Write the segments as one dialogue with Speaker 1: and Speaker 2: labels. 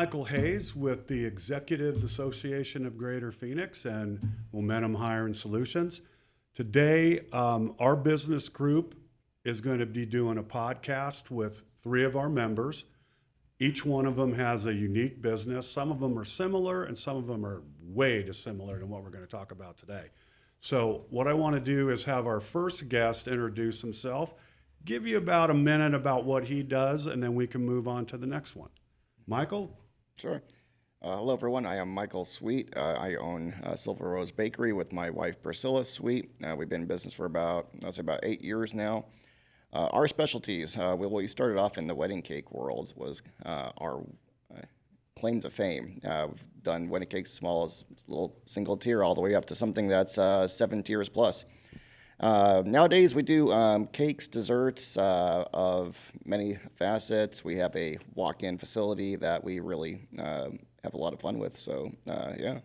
Speaker 1: Michael Hayes with the Executives Association of Greater Phoenix and Momentum Hiring Solutions. Today, our business group is going to be doing a podcast with 3 of our members. Each one of them has a unique business. Some of them are similar and some of them are way dissimilar than what we're going to talk about today. So what I want to do is have our first guest introduce himself, give you about a minute about what he does, and then we can move on to the next one. Michael?
Speaker 2: Sure. Hello, everyone. I am Michael Sweet. I own Silver Rose Bakery with my wife, Priscilla Sweet. We've been in business for about 8 years now. Our specialties, we started off in the wedding cake world, was our claim to fame. We've done wedding cakes as small as a little single tier all the way up to something that's 7 tiers plus. Nowadays, we do cakes, desserts of many facets. We have a walk-in facility that we really have a lot of fun with. So, yeah.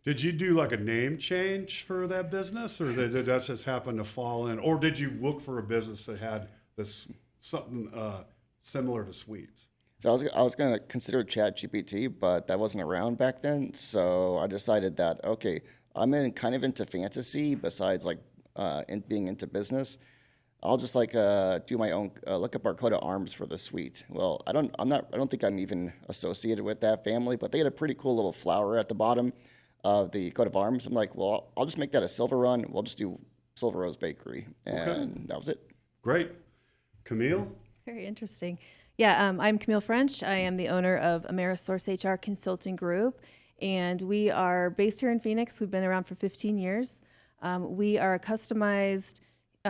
Speaker 1: Did you do like a name change for that business, or did that just happen to fall in? Or did you look for a business that had this something similar to sweets?
Speaker 2: So I was going to consider ChatGPT, but that wasn't around back then. So I decided that, okay, I'm kind of into fantasy besides like being into business. I'll just do my own look up our coat of arms for the suite. Well, I don't think I'm even associated with that family, but they had a pretty cool little flower at the bottom of the coat of arms. I'm like, well, I'll just make that a silver run. We'll just do Silver Rose Bakery, and that was it.
Speaker 1: Great. Camille?
Speaker 3: Very interesting. Yeah, I'm Camille French. I am the owner of AmeriSource HR Consulting Group, and we are based here in Phoenix. We've been around for 15 years. We are a customized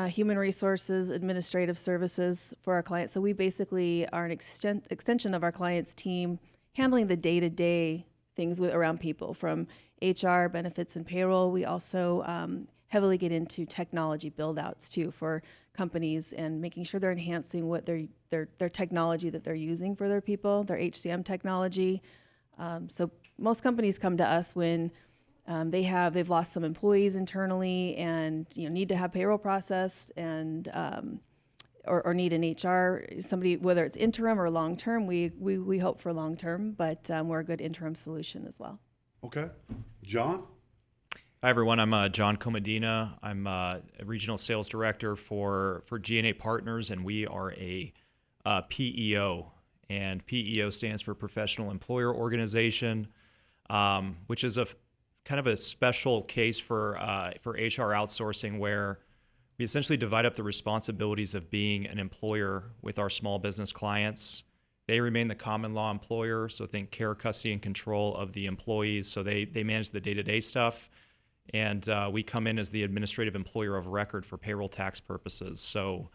Speaker 3: human resources administrative services for our clients. So we basically are an extension of our client's team, handling the day-to-day things around people, from HR, benefits, and payroll. We also heavily get into technology build-outs too for companies and making sure they're enhancing what their technology that they're using for their people, their HCM technology. So most companies come to us when they've lost some employees internally and need to have payroll processed and or need an HR somebody, whether it's interim or long term. We hope for long term, but we're a good interim solution as well.
Speaker 1: Okay, John.
Speaker 4: Hi everyone, I'm John Comedina. I'm a regional sales director for G&A Partners, and we are a PEO, and PEO stands for Professional Employer Organization, which is a kind of a special case for HR outsourcing, where we essentially divide up the responsibilities of being an employer with our small business clients. They remain the common law employer, so think care, custody, and control of the employees. So they manage the day-to-day stuff, and we come in as the administrative employer of record for payroll tax purposes. So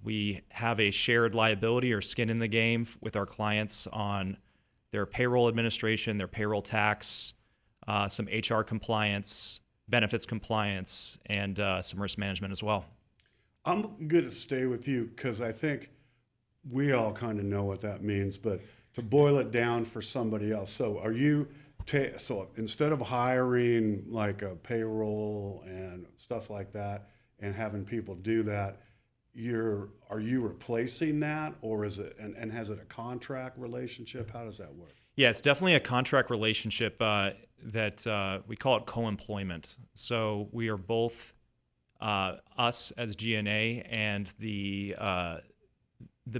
Speaker 4: we have a shared liability or skin in the game with our clients on their payroll administration, their payroll tax, some HR compliance, benefits compliance, and some risk management as well.
Speaker 1: I'm going to stay with you because I think we all kind of know what that means, but to boil it down for somebody else. So are you, so instead of hiring like a payroll and stuff like that and having people do that, are you replacing that, or is it, and has it a contract relationship? How does that work?
Speaker 4: Yeah, it's definitely a contract relationship that we call it co-employment. So we are both us as G&A and the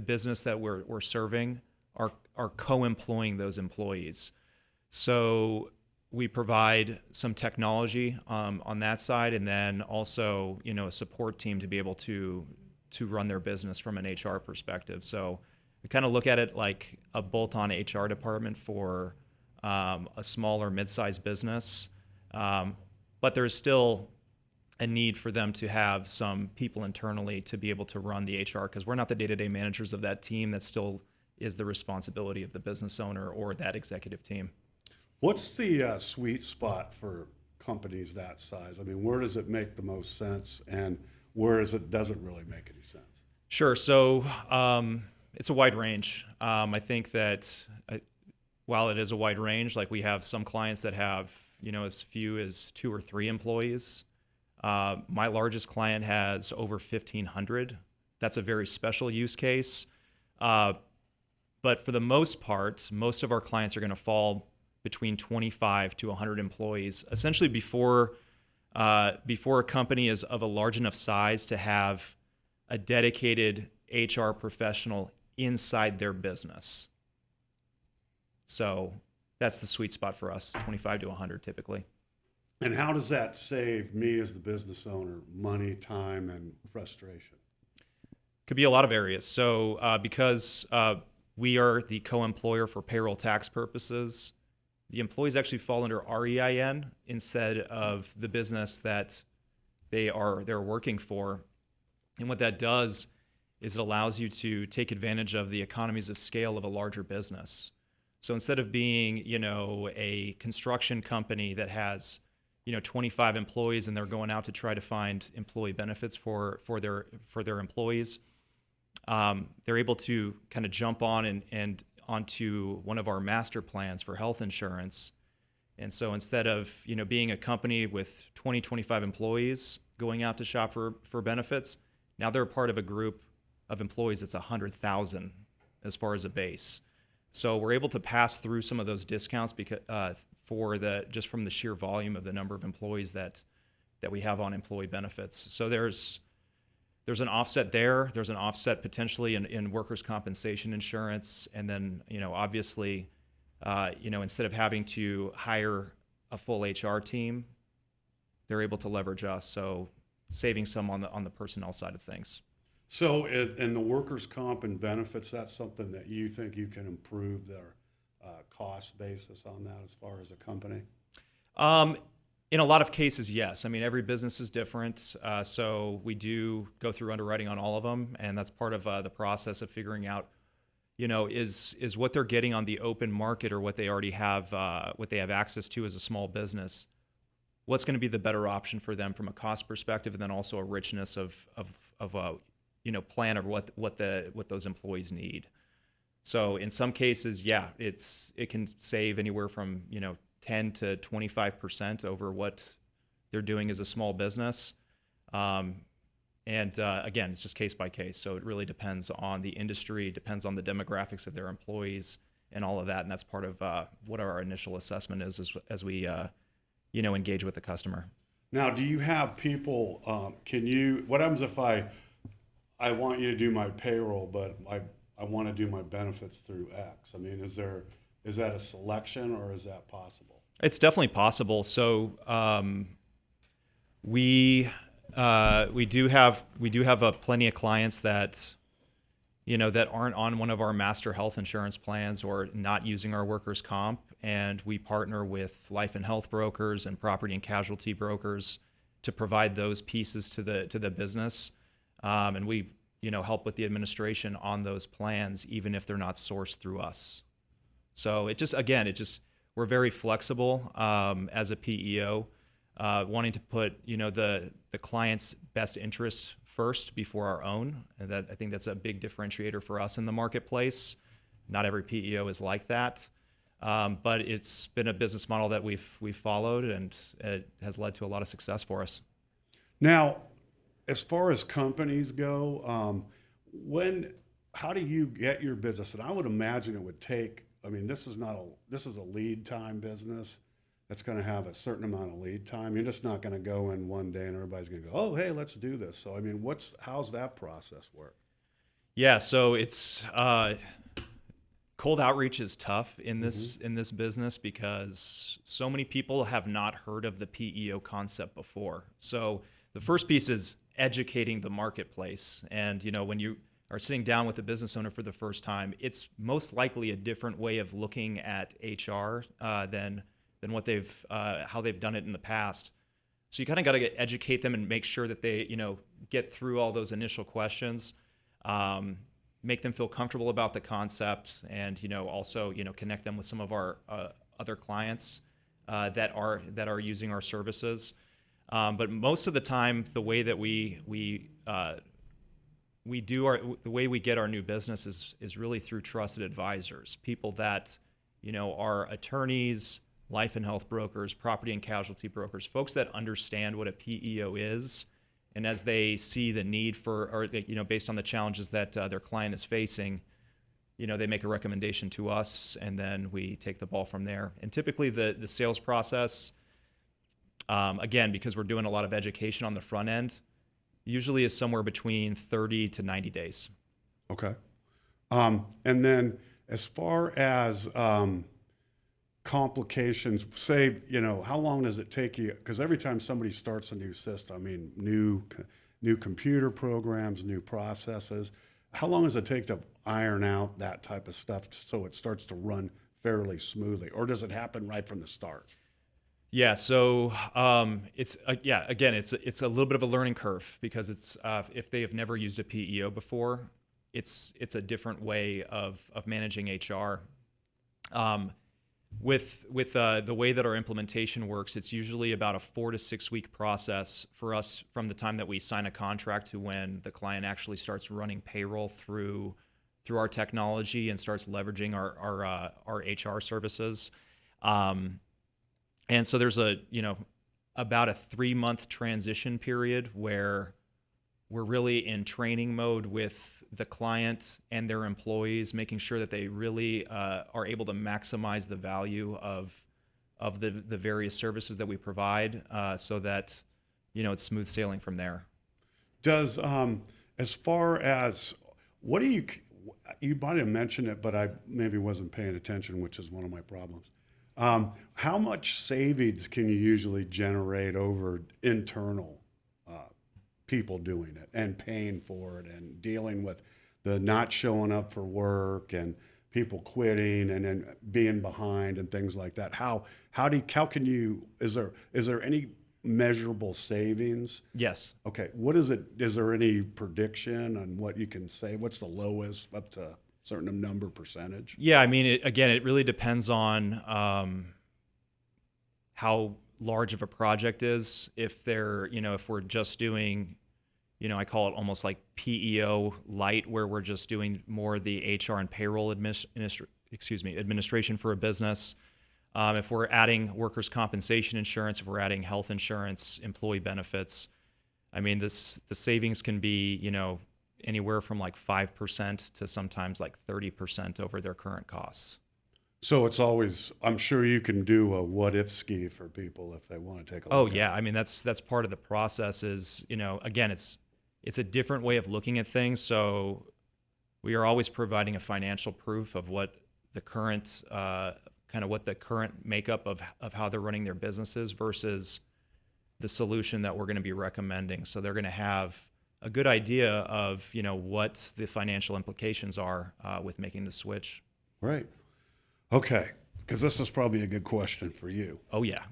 Speaker 4: business that we're serving are co-employing those employees. So we provide some technology on that side, and then also a support team to be able to run their business from an HR perspective. So we kind of look at it like a bolt-on HR department for a smaller mid-sized business, but there's still a need for them to have some people internally to be able to run the HR, because we're not the day-to-day managers of that team. That still is the responsibility of the business owner or that executive team.
Speaker 1: What's the sweet spot for companies that size? I mean, where does it make the most sense, and where doesn't really make any sense?
Speaker 4: Sure. So it's a wide range. I think that while it is a wide range, like we have some clients that have as few as 2 or 3 employees. My largest client has over 1,500. That's a very special use case. But for the most part, most of our clients are going to fall between 25 to 100 employees, essentially before a company is of a large enough size to have a dedicated HR professional inside their business. So that's the sweet spot for us, 25 to 100 typically.
Speaker 1: And how does that save me as the business owner money, time, and frustration?
Speaker 4: Could be a lot of areas. So because we are the co-employer for payroll tax purposes, the employees actually fall under our EIN instead of the business that they're working for. And what that does is it allows you to take advantage of the economies of scale of a larger business. So instead of being, a construction company that has, 25 employees and they're going out to try to find employee benefits for their employees, they're able to kind of jump on and onto one of our master plans for health insurance. And so instead of, being a company with 20, 25 employees going out to shop for benefits, now they're a part of a group of employees that's 100,000 as far as a base. So we're able to pass through some of those discounts because just from the sheer volume of the number of employees that we have on employee benefits. So there's an offset there. There's an offset potentially in workers' compensation insurance, and then obviously, instead of having to hire a full HR team, they're able to leverage us. So saving some on the personnel side of things.
Speaker 1: So in the workers' comp and benefits, that's something that you think you can improve their cost basis on that as far as a company?
Speaker 4: In a lot of cases, yes. I mean, every business is different. So we do go through underwriting on all of them. And that's part of the process of figuring out, is what they're getting on the open market or what they already have, what they have access to as a small business, what's going to be the better option for them from a cost perspective, and then also a richness of a plan of what those employees need. So in some cases, it can save anywhere from 10 to 25% over what they're doing as a small business. And again, it's just case by case. So it really depends on the industry, depends on the demographics of their employees and all of that. And that's part of what our initial assessment is as we engage with the customer.
Speaker 1: Now, do you have people, what happens if I want you to do my payroll, but I want to do my benefits through X? I mean, is that a selection or is that possible?
Speaker 4: It's definitely possible. So we do have plenty of clients that that aren't on one of our master health insurance plans or not using our workers' comp, and we partner with life and health brokers and property and casualty brokers to provide those pieces to the business, and we help with the administration on those plans even if they're not sourced through us. So we're very flexible as a PEO, wanting to put the client's best interest first before our own, and I think that's a big differentiator for us in the marketplace. Not every PEO is like that, but it's been a business model that we've followed, and it has led to a lot of success for us.
Speaker 1: Now, as far as companies go, how do you get your business? And I would imagine it would take. I mean, this is a lead time business that's going to have a certain amount of lead time. You're just not going to go in one day and everybody's going to go, oh, hey, let's do this. So, I mean, how's that process work?
Speaker 4: Yeah, so it's cold outreach is tough in this business because so many people have not heard of the PEO concept before. So the first piece is educating the marketplace, and when you are sitting down with a business owner for the first time, it's most likely a different way of looking at HR than what how they've done it in the past. So you kind of got to educate them and make sure that they get through all those initial questions, make them feel comfortable about the concept, and also connect them with some of our other clients that are using our services. But most of the time, the way that the way we get our new business is really through trusted advisors, people that are attorneys, life and health brokers, property and casualty brokers, folks that understand what a PEO is, and as they see the need for, or based on the challenges that their client is facing, they make a recommendation to us, and then we take the ball from there. And typically the sales process, again, because we're doing a lot of education on the front end, usually is somewhere between 30 to 90 days.
Speaker 1: Okay. And then as far as complications, say, how long does it take you? Because every time somebody starts a new system, I mean, new computer programs, new processes, how long does it take to iron out that type of stuff so it starts to run fairly smoothly? Or does it happen right from the start?
Speaker 4: Yeah, so it's again, it's a little bit of a learning curve, because it's if they have never used a PEO before, it's a different way of managing HR. With the way that our implementation works, it's usually about a 4 to 6 week process for us from the time that we sign a contract to when the client actually starts running payroll through our technology and starts leveraging our HR services. And so there's about a 3-month transition period where we're really in training mode with the client and their employees, making sure that they really are able to maximize the value of the various services that we provide, so that it's smooth sailing from there.
Speaker 1: Does as far as what do you might have mentioned it, but I maybe wasn't paying attention, which is one of my problems. How much savings can you usually generate over internal people doing it and paying for it and dealing with the not showing up for work and people quitting and then being behind and things like that? How can you, is there any measurable savings?
Speaker 4: Yes.
Speaker 1: Okay. What is it? Is there any prediction on what you can say? What's the lowest up to a certain number percentage?
Speaker 4: Yeah, I mean, it really depends on how large of a project is. If if we're just doing, I call it almost like PEO light, where we're just doing more of the HR and payroll administration for a business. If we're adding workers' compensation insurance, if we're adding health insurance, employee benefits, I mean, the savings can be, anywhere from like 5% to sometimes like 30% over their current costs.
Speaker 1: So it's always, I'm sure you can do a what if ski for people if they want to take a look.
Speaker 4: Oh
Speaker 1: at
Speaker 4: yeah, I mean that's part of the process. Is again, it's a different way of looking at things. So we are always providing a financial proof of what the current what the current makeup of how they're running their businesses versus the solution that we're going to be recommending. So they're going to have a good idea of what the financial implications are with making the switch.
Speaker 1: Right. Okay. Because this is probably a good question for you.
Speaker 4: Oh yeah.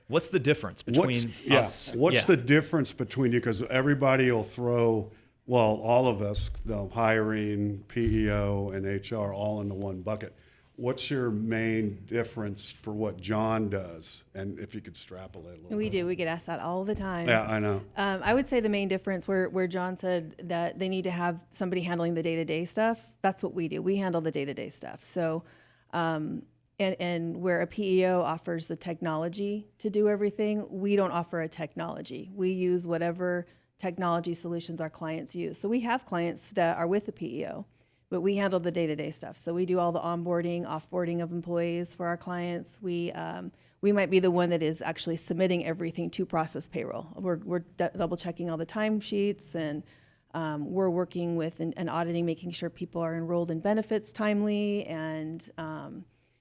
Speaker 4: What's the difference between us?
Speaker 1: What's the difference between you? Because everybody will throw, all of us, hiring, PEO, and HR all into one bucket. What's your main difference for what John does? And if you could extrapolate a little bit.
Speaker 3: We do. We get asked that all the time.
Speaker 1: Yeah, I know.
Speaker 3: I would say the main difference where John said that they need to have somebody handling the day-to-day stuff, that's what we do. We handle the day-to-day stuff. So, and where a PEO offers the technology to do everything, we don't offer a technology. We use whatever technology solutions our clients use. So we have clients that are with the PEO, but we handle the day-to-day stuff. So we do all the onboarding, offboarding of employees for our clients. We might be the one that is actually submitting everything to process payroll. We're double checking all the timesheets, and we're working with and auditing, making sure people are enrolled in benefits timely, and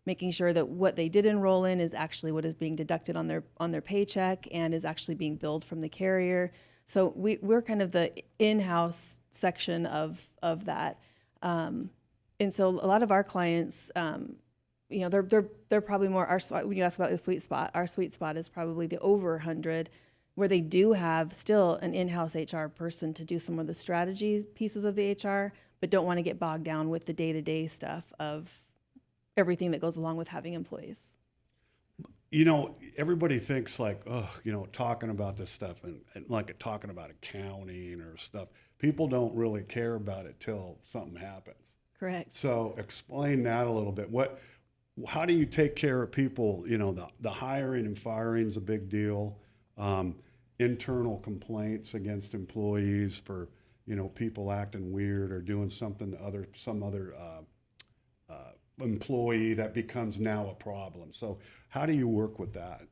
Speaker 3: making sure that what they did enroll in is actually what is being deducted on their paycheck and is actually being billed from the carrier. So we're kind of the in-house section of that. And so a lot of our clients, they're probably more when you ask about the sweet spot, our sweet spot is probably the over 100, where they do have still an in-house HR person to do some of the strategy pieces of the HR, but don't want to get bogged down with the day-to-day stuff of everything that goes along with having employees.
Speaker 1: Everybody thinks like, talking about this stuff and like talking about accounting or stuff. People don't really care about it till something happens.
Speaker 3: Correct.
Speaker 1: So explain that a little bit. How do you take care of people? The hiring and firing is a big deal. Internal complaints against employees for, people acting weird or doing something to some other employee that becomes now a problem. So how do you work with that?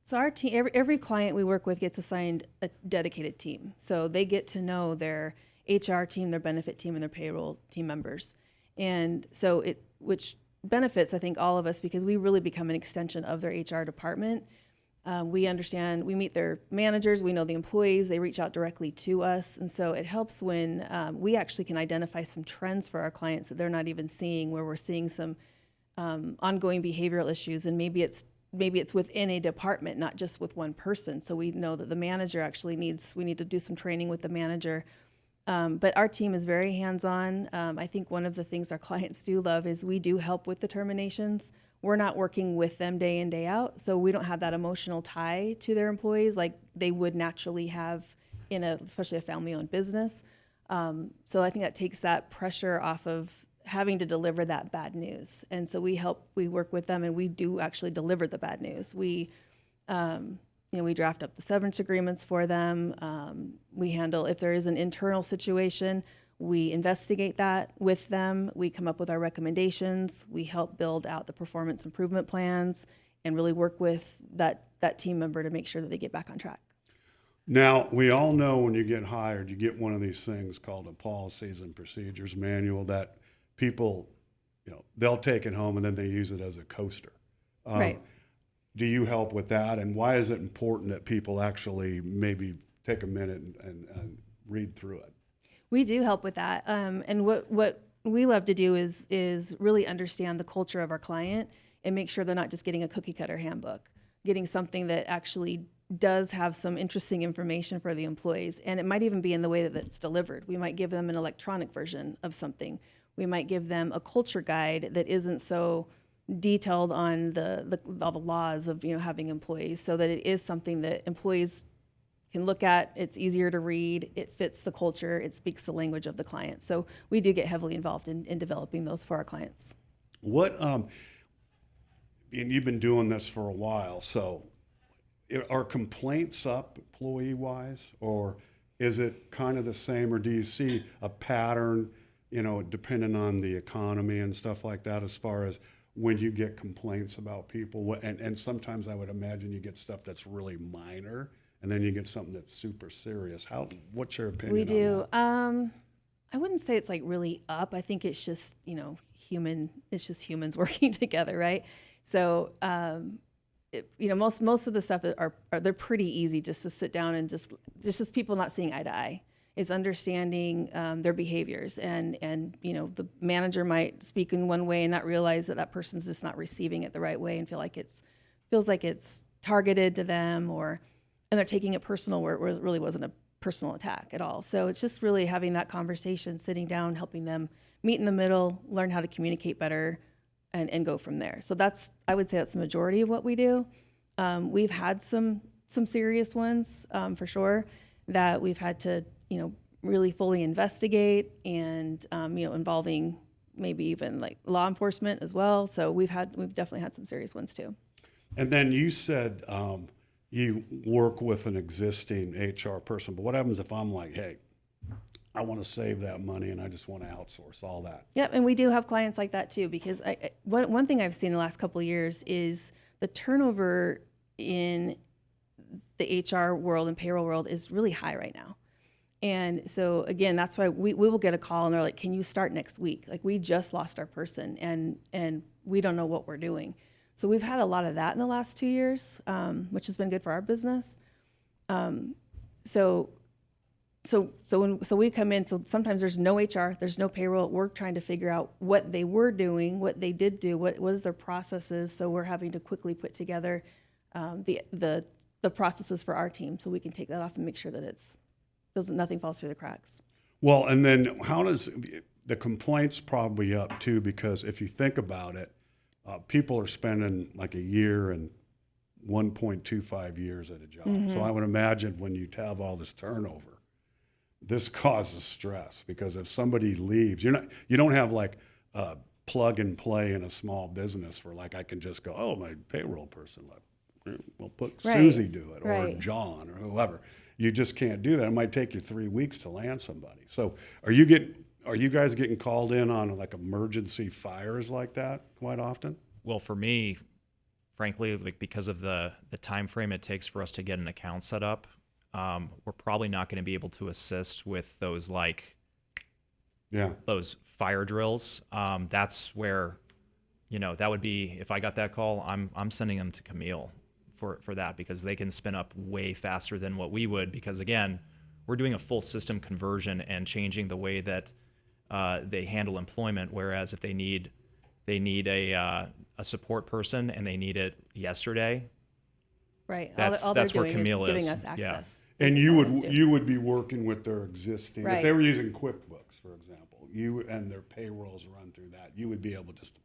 Speaker 3: So our team, every client we work with gets assigned a dedicated team. So they get to know their HR team, their benefit team, and their payroll team members. And so which benefits, I think, all of us because we really become an extension of their HR department. We understand, we meet their managers, we know the employees, they reach out directly to us. And so it helps when we actually can identify some trends for our clients that they're not even seeing, where we're seeing some ongoing behavioral issues. And maybe it's within a department, not just with one person. So we know that the manager actually we need to do some training with the manager. But our team is very hands-on. I think one of the things our clients do love is we do help with the terminations. We're not working with them day in, day out, so we don't have that emotional tie to their employees like they would naturally have especially a family-owned business. So I think that takes that pressure off of having to deliver that bad news. And so we work with them, and we do actually deliver the bad news. We draft up the severance agreements for them. We handle, if there is an internal situation, we investigate that with them. We come up with our recommendations. We help build out the performance improvement plans and really work with that team member to make sure that they get back on track.
Speaker 1: Now, we all know when you get hired, you get one of these things called a policies and procedures manual that people, they'll take it home and then they use it as a coaster.
Speaker 3: Right.
Speaker 1: Do you help with that? And why is it important that people actually maybe take a minute and read through it?
Speaker 3: We do help with that. And what we love to do is really understand the culture of our client and make sure they're not just getting a cookie cutter handbook, getting something that actually does have some interesting information for the employees. And it might even be in the way that it's delivered. We might give them an electronic version of something. We might give them a culture guide that isn't so detailed on all the laws of having employees, so that it is something that employees can look at. It's easier to read. It fits the culture. It speaks the language of the client. So we do get heavily involved in developing those for our clients.
Speaker 1: And you've been doing this for a while, so are complaints up employee-wise, or is it kind of the same, or do you see a pattern, depending on the economy and stuff like that, as far as when you get complaints about people? And sometimes I would imagine you get stuff that's really minor, and then you get something that's super serious. What's your opinion
Speaker 3: We do.
Speaker 1: on that?
Speaker 3: I wouldn't say it's like really up. I think it's just, it's just humans working together, right? So, most of the stuff are they're pretty easy just to sit down and it's just people not seeing eye to eye. It's understanding their behaviors, and the manager might speak in one way and not realize that person's just not receiving it the right way and feels like it's targeted to them, and they're taking it personal where it really wasn't a personal attack at all. So it's just really having that conversation, sitting down, helping them meet in the middle, learn how to communicate better, and go from there. So I would say that's the majority of what we do. We've had some serious ones for sure that we've had to really fully investigate, and involving maybe even like law enforcement as well. So we've definitely had some serious ones too.
Speaker 1: And then you said you work with an existing HR person, but what happens if I'm like, hey, I want to save that money and I just want to outsource all that?
Speaker 3: Yep, and we do have clients like that too, because one thing I've seen in the last couple of years is the turnover in the HR world and payroll world is really high right now. And so again, that's why we will get a call and they're like, can you start next week? Like, we just lost our person and we don't know what we're doing. So we've had a lot of that in the last 2 years, which has been good for our business. So we come in, so sometimes there's no HR, there's no payroll. We're trying to figure out what they were doing, what they did do, what is their processes. So we're having to quickly put together the processes for our team so we can take that off and make sure that nothing falls through the cracks.
Speaker 1: Well, and then how does the complaints probably up too? Because if you think about it, people are spending like a year and 1.25 years at a job. Mm-hmm. So I would imagine when you have all this turnover, this causes stress, because if somebody leaves, you don't have like plug and play in a small business for like, I can just go, oh, my payroll person left. We'll put Susie do it, or John, whoever. You just can't do that. It might take you 3 weeks to land somebody. So are you guys getting called in on like emergency fires like that quite often?
Speaker 4: Well, for me, frankly, like because of the time frame it takes for us to get an account set up, we're probably not going to be able to assist with those those fire drills. That's where, that would be, if I got that call, I'm sending them to Camille for that, because they can spin up way faster than what we would, because again, we're doing a full system conversion and changing the way that they handle employment. Whereas if they need a support person and they need it yesterday,
Speaker 3: Right.
Speaker 4: That's
Speaker 3: all they're
Speaker 4: where
Speaker 3: doing
Speaker 4: Camille
Speaker 3: is giving
Speaker 4: is.
Speaker 3: us
Speaker 4: Yeah.
Speaker 3: access.
Speaker 1: And
Speaker 3: That's
Speaker 1: you
Speaker 3: all
Speaker 1: would
Speaker 3: they do.
Speaker 1: you would be working with their existing, if
Speaker 3: Right.
Speaker 1: they were using QuickBooks, for example, you and their payrolls run through that, you would be able just to.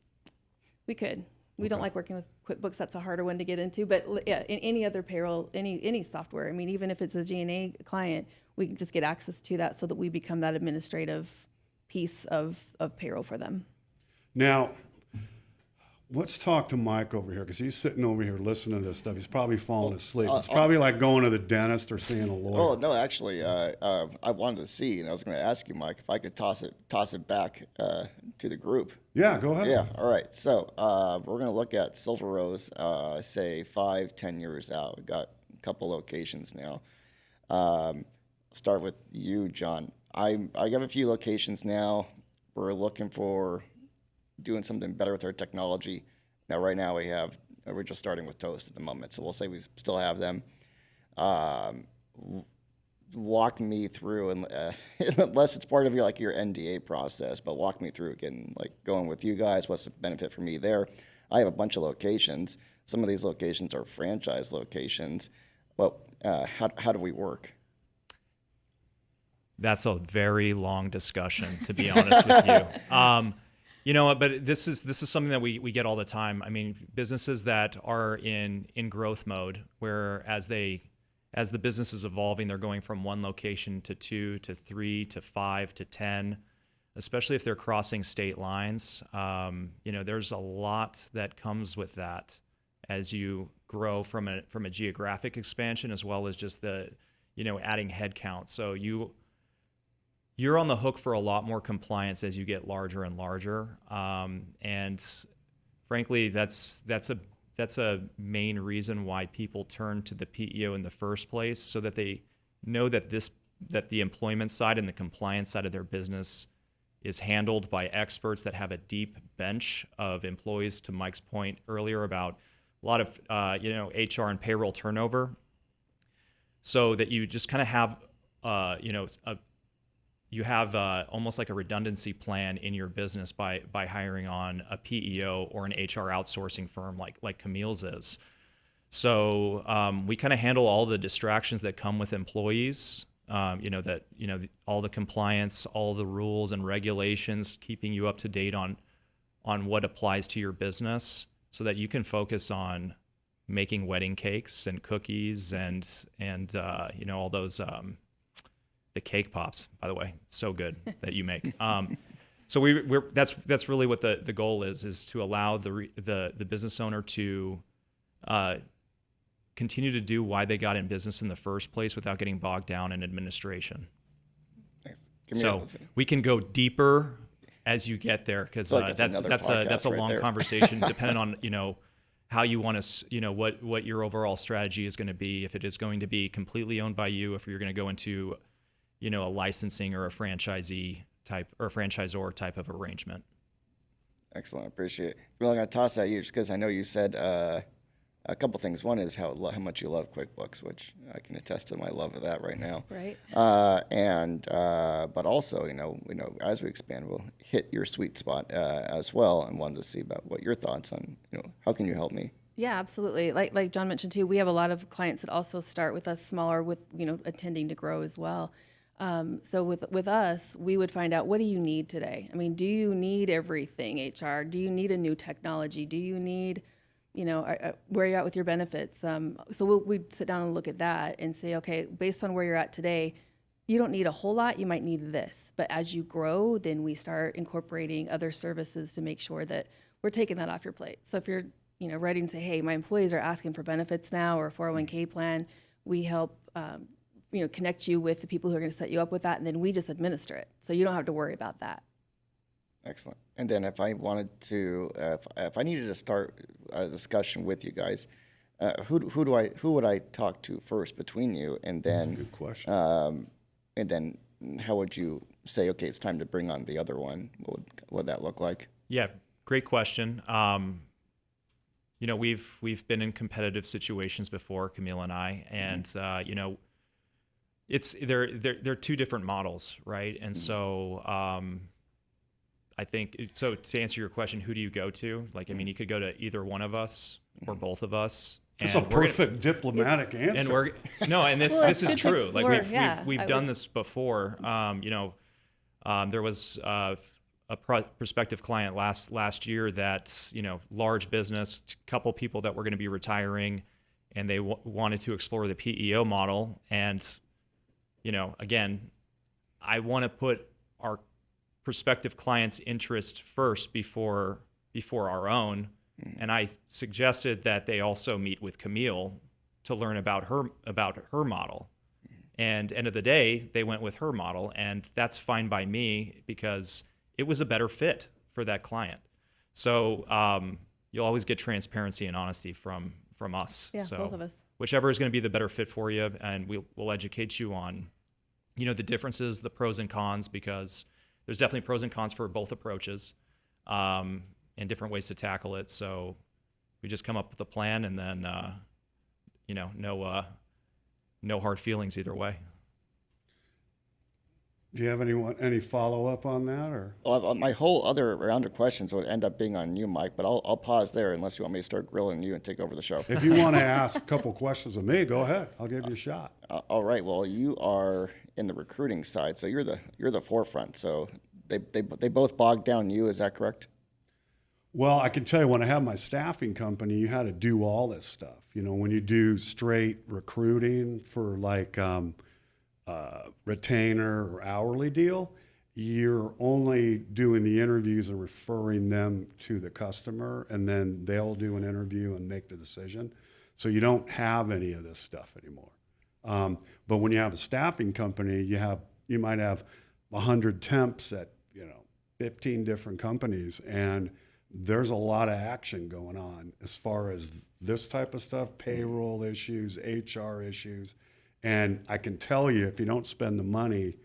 Speaker 3: We could. We don't
Speaker 1: Okay.
Speaker 3: like working with QuickBooks. That's a harder one to get into. But yeah, in any other payroll, any software. I mean, even if it's a G&A client, we can just get access to that so that we become that administrative piece of payroll for them.
Speaker 1: Now, let's talk to Mike over here, because he's sitting over here listening to this stuff. He's probably falling asleep. It's probably like going to the dentist or seeing a lawyer.
Speaker 2: Oh no, actually, I wanted to see, and I was going to ask you, Mike, if I could toss it back to the group.
Speaker 1: Yeah, go ahead.
Speaker 2: Yeah. All right. So we're going to look at Silver Rose, say 5-10 years out. We've got a couple locations now. Start with you, John. I have a few locations now. We're looking for doing something better with our technology. Now, right now we're just starting with Toast at the moment, so we'll say we still have them. Walk me through, and unless it's part of your NDA process, but walk me through again, like going with you guys. What's the benefit for me there? I have a bunch of locations. Some of these locations are franchise locations, but how do we work?
Speaker 4: That's a very long discussion, to be honest with you. But this is something that we get all the time. I mean, businesses that are in growth mode, where as the business is evolving, they're going from one location to 2 to 3 to 5 to 10, especially if they're crossing state lines. There's a lot that comes with that as you grow from a geographic expansion, as well as just adding headcount. So you're on the hook for a lot more compliance as you get larger and larger. And frankly, that's a main reason why people turn to the PEO in the first place, so that they know that the employment side and the compliance side of their business is handled by experts that have a deep bench of employees, to Mike's point earlier about a lot of HR and payroll turnover, so that you just kind of have you have almost like a redundancy plan in your business by hiring on a PEO or an HR outsourcing firm like Camille's is. So we kind of handle all the distractions that come with employees, all the compliance, all the rules and regulations, keeping you up to date on what applies to your business, so that you can focus on making wedding cakes and cookies and all those. The cake pops, by the way, so good that you make. So that's really what the goal is to allow the business owner to continue to do why they got in business in the first place without getting bogged down in administration.
Speaker 2: Thanks.
Speaker 4: So we can go deeper as you get there, because that's a long conversation, depending on how you want to what your overall strategy is going to be. If it is going to be completely owned by you, if you're going to go into a licensing or a franchisee type or franchisor type of arrangement.
Speaker 2: Excellent. I appreciate it. Well, I'm going to toss that at you just because I know you said a couple things. One is how much you love QuickBooks, which I can attest to my love of that right now.
Speaker 3: Right.
Speaker 2: But also, as we expand, we'll hit your sweet spot as well, and wanted to see about what your thoughts on, how can you help me?
Speaker 3: Yeah, absolutely. Like John mentioned too, we have a lot of clients that also start with us smaller, with intending to grow as well. So with us, we would find out, what do you need today? I mean, do you need everything HR? Do you need a new technology? Do you need, where are you at with your benefits? So we'd sit down and look at that and say, okay, based on where you're at today, you don't need a whole lot. You might need this. But as you grow, then we start incorporating other services to make sure that we're taking that off your plate. So if you're ready and say, hey, my employees are asking for benefits now, or a 401k plan, We help, connect you with the people who are going to set you up with that, and then we just administer it. So you don't have to worry about that.
Speaker 2: Excellent. And then if I wanted to, if I needed to start a discussion with you guys, who would I talk to first between you, and then
Speaker 1: Good question.
Speaker 2: and then how would you say, okay, it's time to bring on the other one? What would that look like?
Speaker 4: Yeah, great question. We've been in competitive situations before, Camille and I, and they're two different models, right? And so I think so. To answer your question, who do you go to? You could go to either one of us or both of us.
Speaker 1: It's a perfect diplomatic answer.
Speaker 4: And we're this
Speaker 3: Well, it's
Speaker 4: is
Speaker 3: good to
Speaker 4: true.
Speaker 3: explore,
Speaker 4: We've done this before. There was a prospective client last year that large business, couple people that were going to be retiring, and they wanted to explore the PEO model. And again, I want to put our prospective clients' interest first before our own. And I suggested that they also meet with Camille to learn about her model. And end of the day, they went with her model, and that's fine by me because it was a better fit for that client. So you'll always get transparency and honesty from us.
Speaker 3: Yeah,
Speaker 4: so
Speaker 3: both of us.
Speaker 4: Whichever is going to be the better fit for you, and we'll educate you on the differences, the pros and cons, because there's definitely pros and cons for both approaches. And different ways to tackle it. So we just come up with a plan, and then, no hard feelings either way.
Speaker 1: Do you have any follow-up on that, or?
Speaker 2: Well, my whole other round of questions would end up being on you, Mike, but I'll pause there unless you want me to start grilling you and take over the show.
Speaker 1: If you want to ask a couple questions of me, go ahead. I'll give you a shot.
Speaker 2: All right. Well, you are in the recruiting side, so you're the forefront. So they both bogged down you. Is that correct?
Speaker 1: Well, I can tell you, when I had my staffing company, you had to do all this stuff. When you do straight recruiting for retainer or hourly deal, you're only doing the interviews and referring them to the customer, and then they'll do an interview and make the decision. So you don't have any of this stuff anymore. But when you have a staffing company, you might have 100 temps at 15 different companies, and there's a lot of action going on as far as this type of stuff, payroll issues, HR issues. And I can tell you, if you don't spend the money,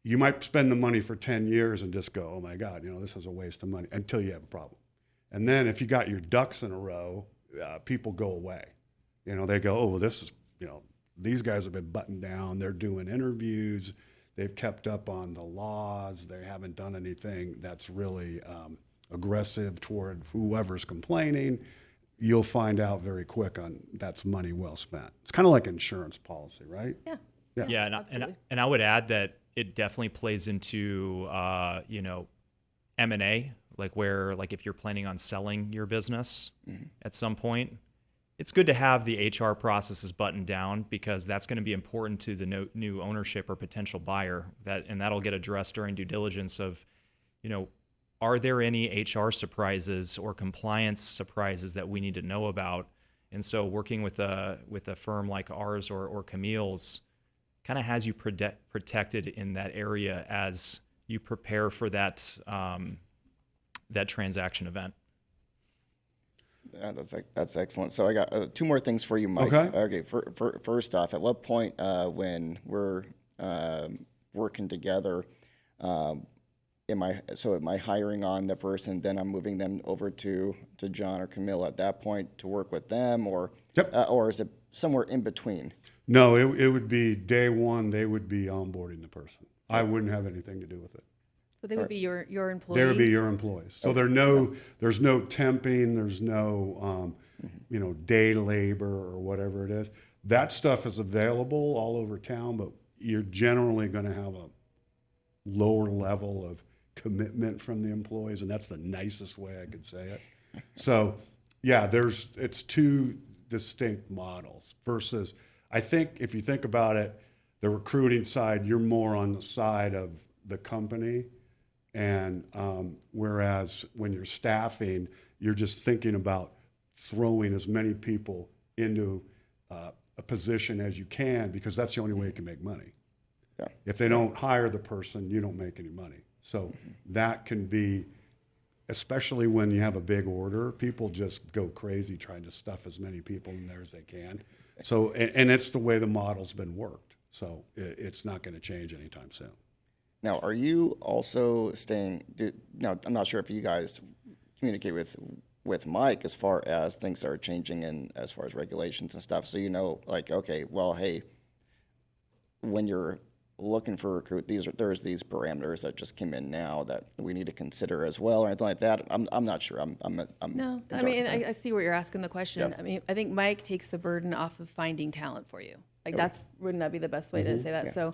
Speaker 1: you might spend the money for 10 years and just go, oh my God, this is a waste of money, until you have a problem. And then if you got your ducks in a row, people go away. They go, oh, well, this is, these guys have been buttoned down. They're doing interviews. They've kept up on the laws. They haven't done anything that's really aggressive toward whoever's complaining. You'll find out very quick on that's money well spent. It's kind of like insurance policy, right?
Speaker 3: Yeah.
Speaker 4: Yeah, and I would add that it definitely plays into M&A, where if you're planning on selling your business at some point, it's good to have the HR processes buttoned down, because that's going to be important to the new ownership or potential buyer, and that'll get addressed during due diligence of, are there any HR surprises or compliance surprises that we need to know about? And so working with a firm like ours or Camille's kind of has you protected in that area as you prepare for that transaction event.
Speaker 2: Yeah, that's excellent. So I got two more things for you, Mike.
Speaker 1: Okay.
Speaker 2: First off, at what point when we're working together, am I hiring on the person, then I'm moving them over to John or Camille at that point to work with them, or
Speaker 1: Yep.
Speaker 2: Or is it somewhere in between?
Speaker 1: No, it would be day one. They would be onboarding the person. I wouldn't have anything to do with it.
Speaker 3: So they would be your employee.
Speaker 1: They would be your employees. So there's no temping. There's no day labor or whatever it is. That stuff is available all over town, but you're generally going to have a lower level of commitment from the employees, and that's the nicest way I could say it. So, yeah, it's two distinct models versus, I think if you think about it, the recruiting side, you're more on the side of the company, and whereas when you're staffing, you're just thinking about throwing as many people into a position as you can, because that's the only way you can make money.
Speaker 2: Yeah.
Speaker 1: If they don't hire the person, you don't make any money. So that can be, especially when you have a big order, people just go crazy trying to stuff as many people in there as they can. So, and it's the way the model's been worked. So it's not going to change anytime soon.
Speaker 2: Now, are you also now, I'm not sure if you guys communicate with Mike as far as things are changing and as far as regulations and stuff. So, like, okay, well, hey, when you're looking for a recruit, there's these parameters that just came in now that we need to consider as well, or anything like that. I'm not sure.
Speaker 3: No, I mean, I see where you're asking the question.
Speaker 2: Yeah.
Speaker 3: I mean, I think Mike takes the burden off of finding talent for you. Like wouldn't that be the best way to say that?
Speaker 2: Yeah.
Speaker 3: So,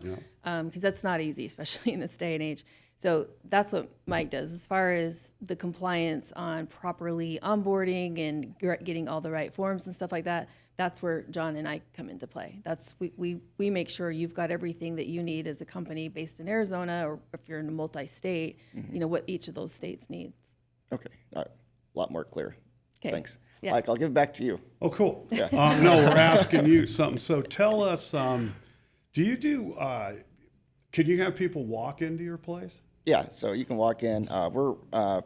Speaker 3: because that's not easy, especially in this day and age. So that's what Mike does. As far as the compliance on properly onboarding and getting all the right forms and stuff like that, that's where John and I come into play. That's we make sure you've got everything that you need as a company based in Arizona, or if you're in a multi-state, what each of those states needs.
Speaker 2: Okay, all right. A lot more clear.
Speaker 3: Okay.
Speaker 2: Thanks.
Speaker 3: Yeah.
Speaker 2: Mike, I'll give it back to you.
Speaker 1: Oh, cool. No, we're asking you something. So tell us, do you can you have people walk into your place?
Speaker 2: Yeah, so you can walk in. We're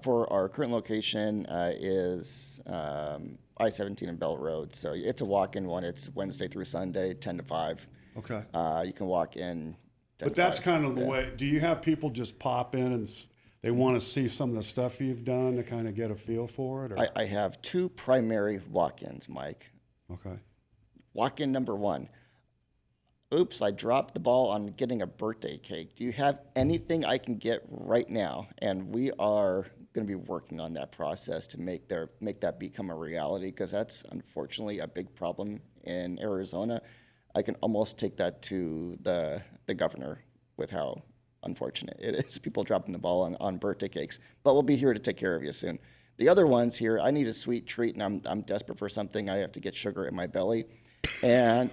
Speaker 2: for our current location is I-17 and Bell Road. So it's a walk-in one. It's Wednesday through Sunday, 10 to 5.
Speaker 1: Okay.
Speaker 2: You can walk in. 10
Speaker 1: But
Speaker 2: to
Speaker 1: that's
Speaker 2: 5.
Speaker 1: kind of the way, do you have people just pop in and they want to see some of the stuff you've done to kind of get a feel for it? Or?
Speaker 2: I have 2 primary walk-ins, Mike.
Speaker 1: Okay.
Speaker 2: Walk-in number 1. Oops, I dropped the ball on getting a birthday cake. Do you have anything I can get right now? And we are going to be working on that process to make that become a reality, because that's unfortunately a big problem in Arizona. I can almost take that to the governor with how unfortunate it is, people dropping the ball on birthday cakes. But we'll be here to take care of you soon. The other ones here, I need a sweet treat, and I'm desperate for something. I have to get sugar in my belly. And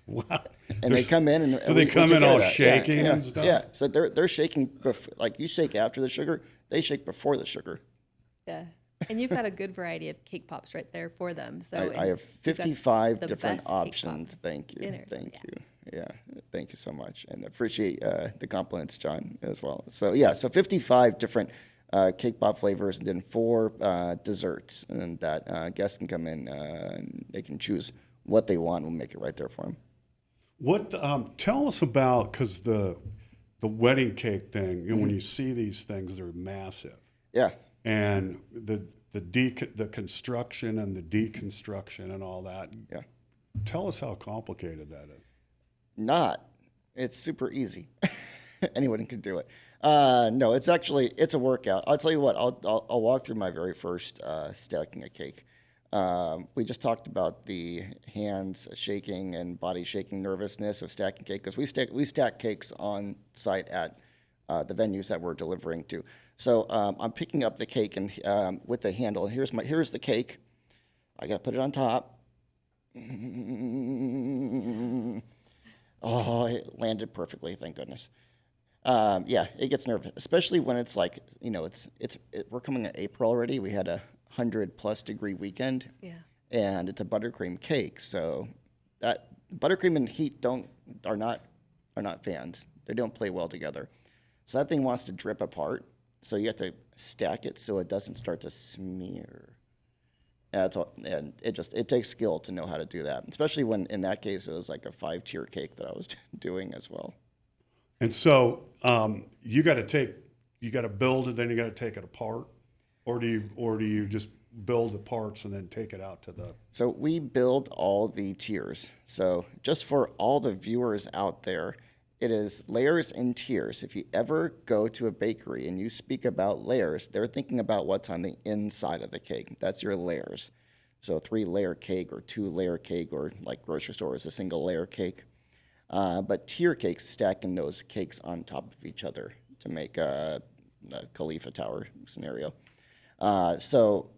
Speaker 1: Wow.
Speaker 2: and they come in and
Speaker 1: Do they come in all shaking
Speaker 2: yeah,
Speaker 1: and stuff?
Speaker 2: Yeah, so they're shaking like you shake after the sugar, they shake before the sugar.
Speaker 3: Yeah. And you've got a good variety of cake pops right there for them. So
Speaker 2: I have
Speaker 3: you've got
Speaker 2: 55
Speaker 3: the
Speaker 2: different
Speaker 3: best cake
Speaker 2: options.
Speaker 3: pops
Speaker 2: Thank you,
Speaker 3: in Arizona,
Speaker 2: thank you. Yeah, thank you so much, and appreciate the compliments, John, as well. So yeah, so 55 different cake pop flavors, and then 4 desserts, and that guests can come in and they can choose what they want. We'll make it right there for them.
Speaker 1: What, tell us about, because the wedding cake thing, when you see these things, they're massive.
Speaker 2: Yeah.
Speaker 1: And the construction and the deconstruction and all that.
Speaker 2: Yeah.
Speaker 1: Tell us how complicated that is.
Speaker 2: Not. It's super easy. Anyone can do it. No, it's a workout. I'll tell you what, I'll walk through my very first stacking a cake. We just talked about the hands shaking and body shaking nervousness of stacking cake, because we stack cakes on site at the venues that we're delivering to. So I'm picking up the cake and with the handle, and here's the cake. I got to put it on top. Oh, it landed perfectly, thank goodness. Yeah, it gets nervous, especially when it's like, we're coming in April already. We had a 100+ degree weekend.
Speaker 3: Yeah.
Speaker 2: And it's a buttercream cake, so that buttercream and heat are not fans. They don't play well together. So that thing wants to drip apart. So you have to stack it so it doesn't start to smear. And it takes skill to know how to do that, especially when in that case it was like a 5-tier cake that I was doing as well.
Speaker 1: And so you got to build it, then you got to take it apart, or do you just build the parts and then take it out to the?
Speaker 2: So we build all the tiers. So just for all the viewers out there, it is layers and tiers. If you ever go to a bakery and you speak about layers, they're thinking about what's on the inside of the cake. That's your layers. So 3-layer cake or 2-layer cake, or like grocery store is a single layer cake. But tier cakes, stacking those cakes on top of each other to make a Khalifa Tower scenario. So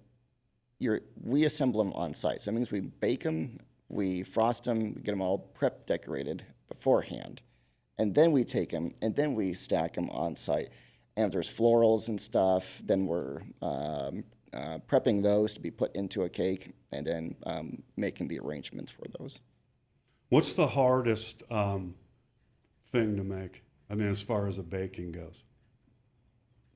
Speaker 2: we assemble them on site. So that means we bake them, we frost them, we get them all prep decorated beforehand. And then we take them and then we stack them on site. And if there's florals and stuff, then we're prepping those to be put into a cake, and then making the arrangements for those.
Speaker 1: What's the hardest thing to make? I mean, as far as the baking goes.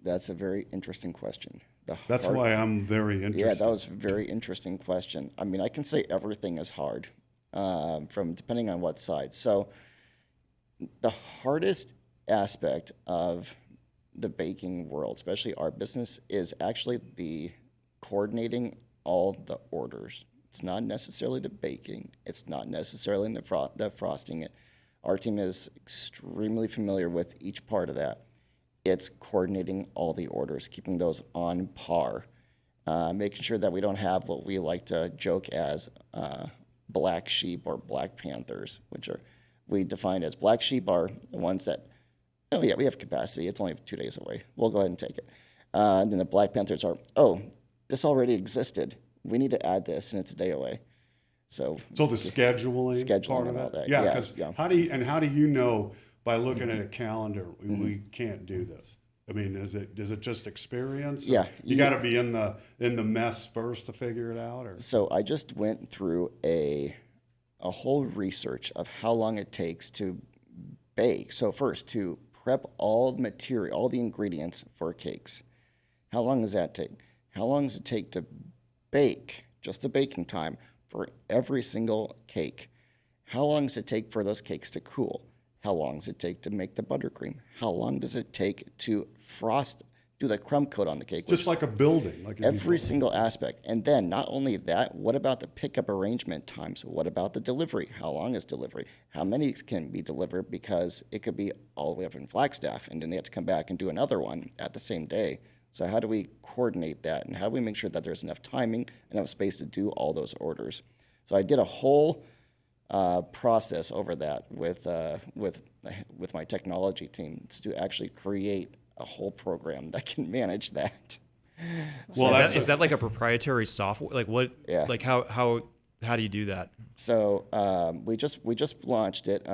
Speaker 2: That's a very interesting question.
Speaker 1: That's why I'm very interested.
Speaker 2: Yeah, that was a very interesting question. I mean, I can say everything is hard, from depending on what side. So the hardest aspect of the baking world, especially our business, is actually the coordinating all the orders. It's not necessarily the baking. It's not necessarily the frosting. Our team is extremely familiar with each part of that. It's coordinating all the orders, keeping those on par, making sure that we don't have what we like to joke as black sheep or black panthers, which are we define as black sheep are the ones that, oh yeah, we have capacity. It's only 2 days away. We'll go ahead and take it. And then the black panthers are, oh, this already existed. We need to add this, and it's a day away. So
Speaker 1: the scheduling part of
Speaker 2: and all
Speaker 1: it?
Speaker 2: that.
Speaker 1: Yeah,
Speaker 2: Yeah,
Speaker 1: because
Speaker 2: yeah.
Speaker 1: how do you know by looking at a calendar we can't do this? I mean, is it just experience?
Speaker 2: Yeah,
Speaker 1: You got to be in the mess first to figure it out, or?
Speaker 2: So I just went through a whole research of how long it takes to bake. So first, to prep all the material, all the ingredients for cakes. How long does that take? How long does it take to bake, just the baking time, for every single cake? How long does it take for those cakes to cool? How long does it take to make the buttercream? How long does it take to frost, do the crumb coat on the cake?
Speaker 1: Just like a building. Like
Speaker 2: Every single aspect. And then not only that, what about the pickup arrangement times? What about the delivery? How long is delivery? How many can be delivered? Because it could be all the way up in Flagstaff, and then they have to come back and do another one at the same day. So how do we coordinate that? And how do we make sure that there's enough timing, enough space to do all those orders? So I did a whole process over that with my technology team to actually create a whole program that can manage that.
Speaker 4: Well, is that like a proprietary software? Like what?
Speaker 2: Yeah.
Speaker 4: Like how do you do that?
Speaker 2: So we just launched it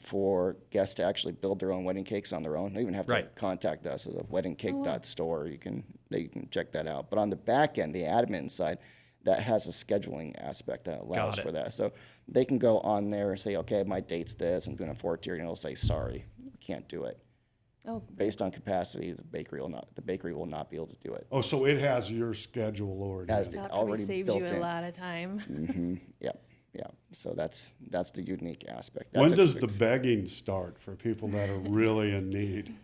Speaker 2: for guests to actually build their own wedding cakes on their own. They even have to
Speaker 4: Right.
Speaker 2: contact us at the weddingcake.store. You can check that out. But on the back end, the admin side, that has a scheduling aspect that allows for that. So they can go on there and say, okay, my date's this. I'm doing a 4-tier, and it'll say, sorry, we can't do it.
Speaker 3: Oh,
Speaker 2: Based on capacity, the bakery will not be able to do it.
Speaker 1: Oh, so it has your schedule already.
Speaker 2: Has
Speaker 1: in.
Speaker 2: the-
Speaker 3: that probably
Speaker 2: already
Speaker 3: saves
Speaker 2: built
Speaker 3: you a
Speaker 2: in.
Speaker 3: lot of time.
Speaker 2: Yeah. So that's the unique aspect.
Speaker 1: When
Speaker 2: That's
Speaker 1: does the begging start for people that are really in need?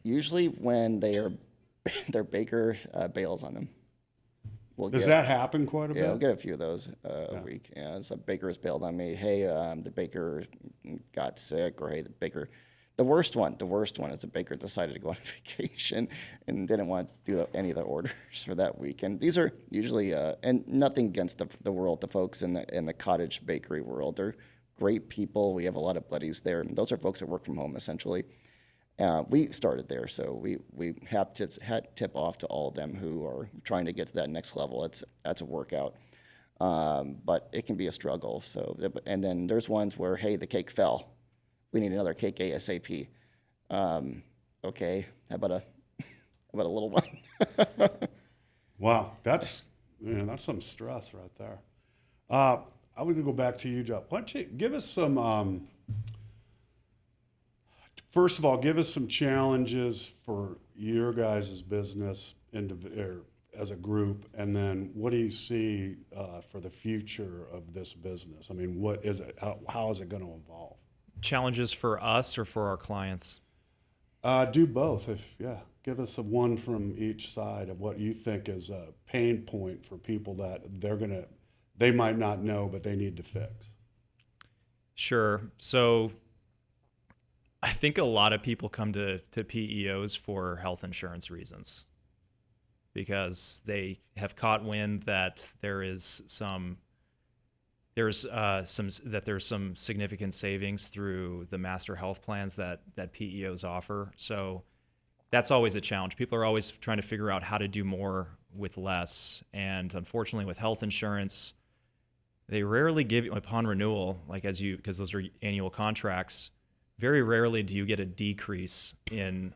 Speaker 2: Usually when their baker bails on them.
Speaker 1: Does that happen quite a bit?
Speaker 2: Yeah, we'll get a few of those a week. Yeah, it's a baker's bailed on me. Hey, the baker got sick, or hey, the worst one is the baker decided to go on vacation and didn't want to do any of the orders for that week. And these are usually, and nothing against the folks in the cottage bakery world. They're great people. We have a lot of buddies there. And those are folks that work from home essentially. We started there, so we have tip off to all of them who are trying to get to that next level. That's a workout, but it can be a struggle. So, and then there's ones where, hey, the cake fell. We need another cake ASAP. Okay, how about a little one?
Speaker 1: Wow, that's some stress right there. I would go back to you, Joe. Why don't you give us some? First of all, give us some challenges for your guys' business as a group, and then what do you see for the future of this business? I mean, what is it? How is it going to evolve?
Speaker 4: Challenges for us or for our clients?
Speaker 1: Do both. Give us one from each side of what you think is a pain point for people that they might not know, but they need to fix.
Speaker 4: Sure. So I think a lot of people come to PEOs for health insurance reasons because they have caught wind that there's some significant savings through the master health plans that PEOs offer. So that's always a challenge. People are always trying to figure out how to do more with less. And unfortunately with health insurance, they rarely give you upon renewal, because those are annual contracts, very rarely do you get a decrease in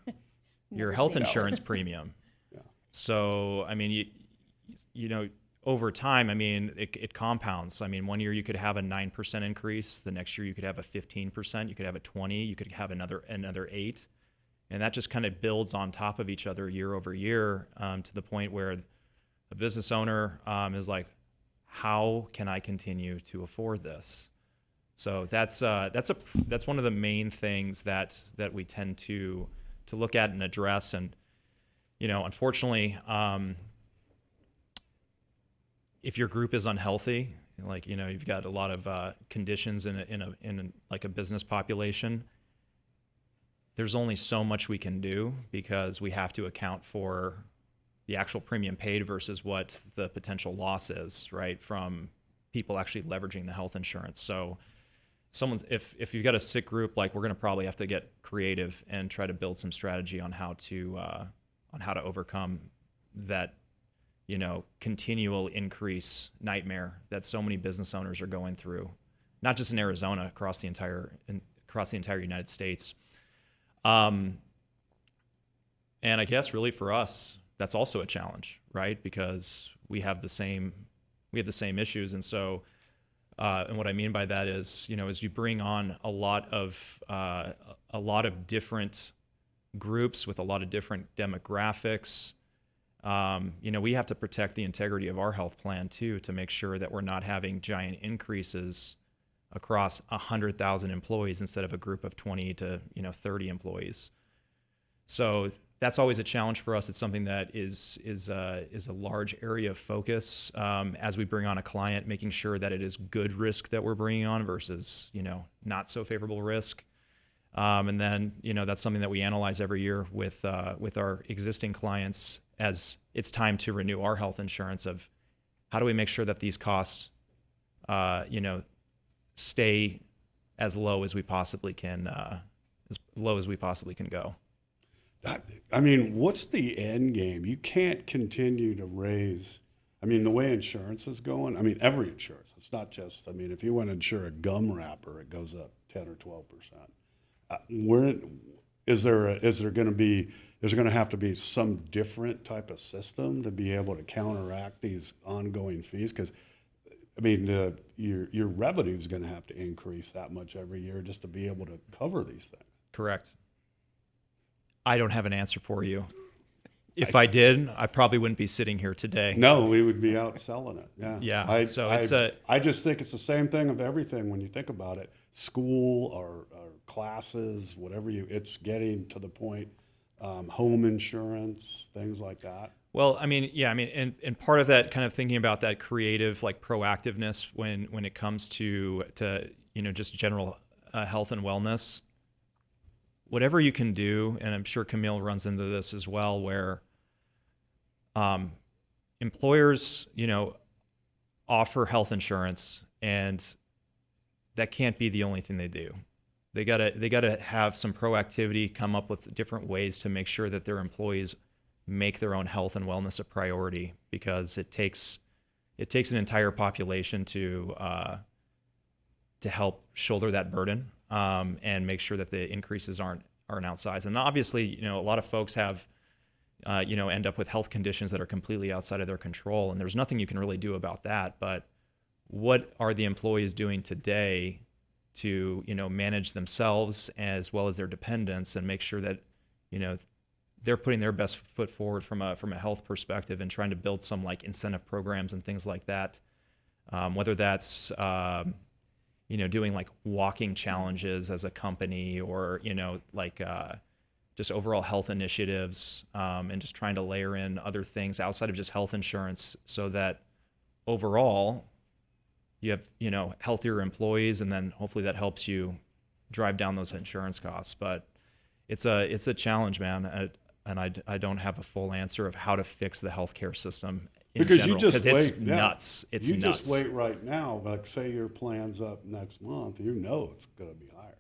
Speaker 4: your health insurance premium.
Speaker 1: Yeah.
Speaker 4: So, I mean, over time, I mean, it compounds. I mean, one year you could have a 9% increase. The next year you could have a 15%. You could have a 20. You could have another 8, and that just kind of builds on top of each other year over year, to the point where a business owner is like, how can I continue to afford this? So that's one of the main things that we tend to look at and address. And unfortunately, if your group is unhealthy, like you've got a lot of conditions in like a business population, there's only so much we can do, because we have to account for the actual premium paid versus what the potential loss is, right, from people actually leveraging the health insurance. So if you've got a sick group, like, we're going to probably have to get creative and try to build some strategy on how to overcome that, continual increase nightmare that so many business owners are going through, not just in Arizona, across the entire United States. And I guess really for us, that's also a challenge, right? Because we have the same issues. And so, and what I mean by that is, as you bring on a lot of different groups with a lot of different demographics, we have to protect the integrity of our health plan too, to make sure that we're not having giant increases across 100,000 employees instead of a group of 20 to 30 employees. So that's always a challenge for us. It's something that is a large area of focus as we bring on a client, making sure that it is good risk that we're bringing on versus not so favorable risk. And then that's something that we analyze every year with our existing clients as it's time to renew our health insurance. Of how do we make sure that these costs stay as low as we possibly can go.
Speaker 1: I mean, what's the end game? You can't continue to raise, the way insurance is going, every insurance, it's not just, if you want to insure a gum wrapper, it goes up 10 or 12%. Is there going to have to be some different type of system to be able to counteract these ongoing fees? Because, your revenue is going to have to increase that much every year just to be able to cover these things.
Speaker 4: Correct. I don't have an answer for you. If I did, I probably wouldn't be sitting here today.
Speaker 1: No, we would be out selling it. Yeah.
Speaker 4: Yeah.
Speaker 1: I just think it's the same thing of everything when you think about it. School or classes, whatever it's getting to the point, home insurance, things like that.
Speaker 4: Well, and part of that, kind of thinking about that creative, like, proactiveness when it comes to just general health and wellness. Whatever you can do, and I'm sure Camille runs into this as well, where employers, offer health insurance, and that can't be the only thing they do. They gotta have some proactivity, come up with different ways to make sure that their employees make their own health and wellness a priority, because it takes an entire population to help shoulder that burden. And make sure that the increases aren't outsized. And obviously, a lot of folks have, end up with health conditions that are completely outside of their control, and there's nothing you can really do about that. But what are the employees doing today to, manage themselves as well as their dependents, and make sure that, they're putting their best foot forward from a health perspective, and trying to build some, like, incentive programs and things like that, whether that's doing, like, walking challenges as a company, or just overall health initiatives, and just trying to layer in other things outside of just health insurance, so that overall you have healthier employees, and then hopefully that helps you drive down those insurance costs. But it's a challenge, man, and I don't have a full answer of how to fix the healthcare system in
Speaker 1: Because
Speaker 4: general,
Speaker 1: you just wait.
Speaker 4: it's nuts. It's nuts.
Speaker 1: You just wait right now. Like, say your plan's up next month, it's going to be higher.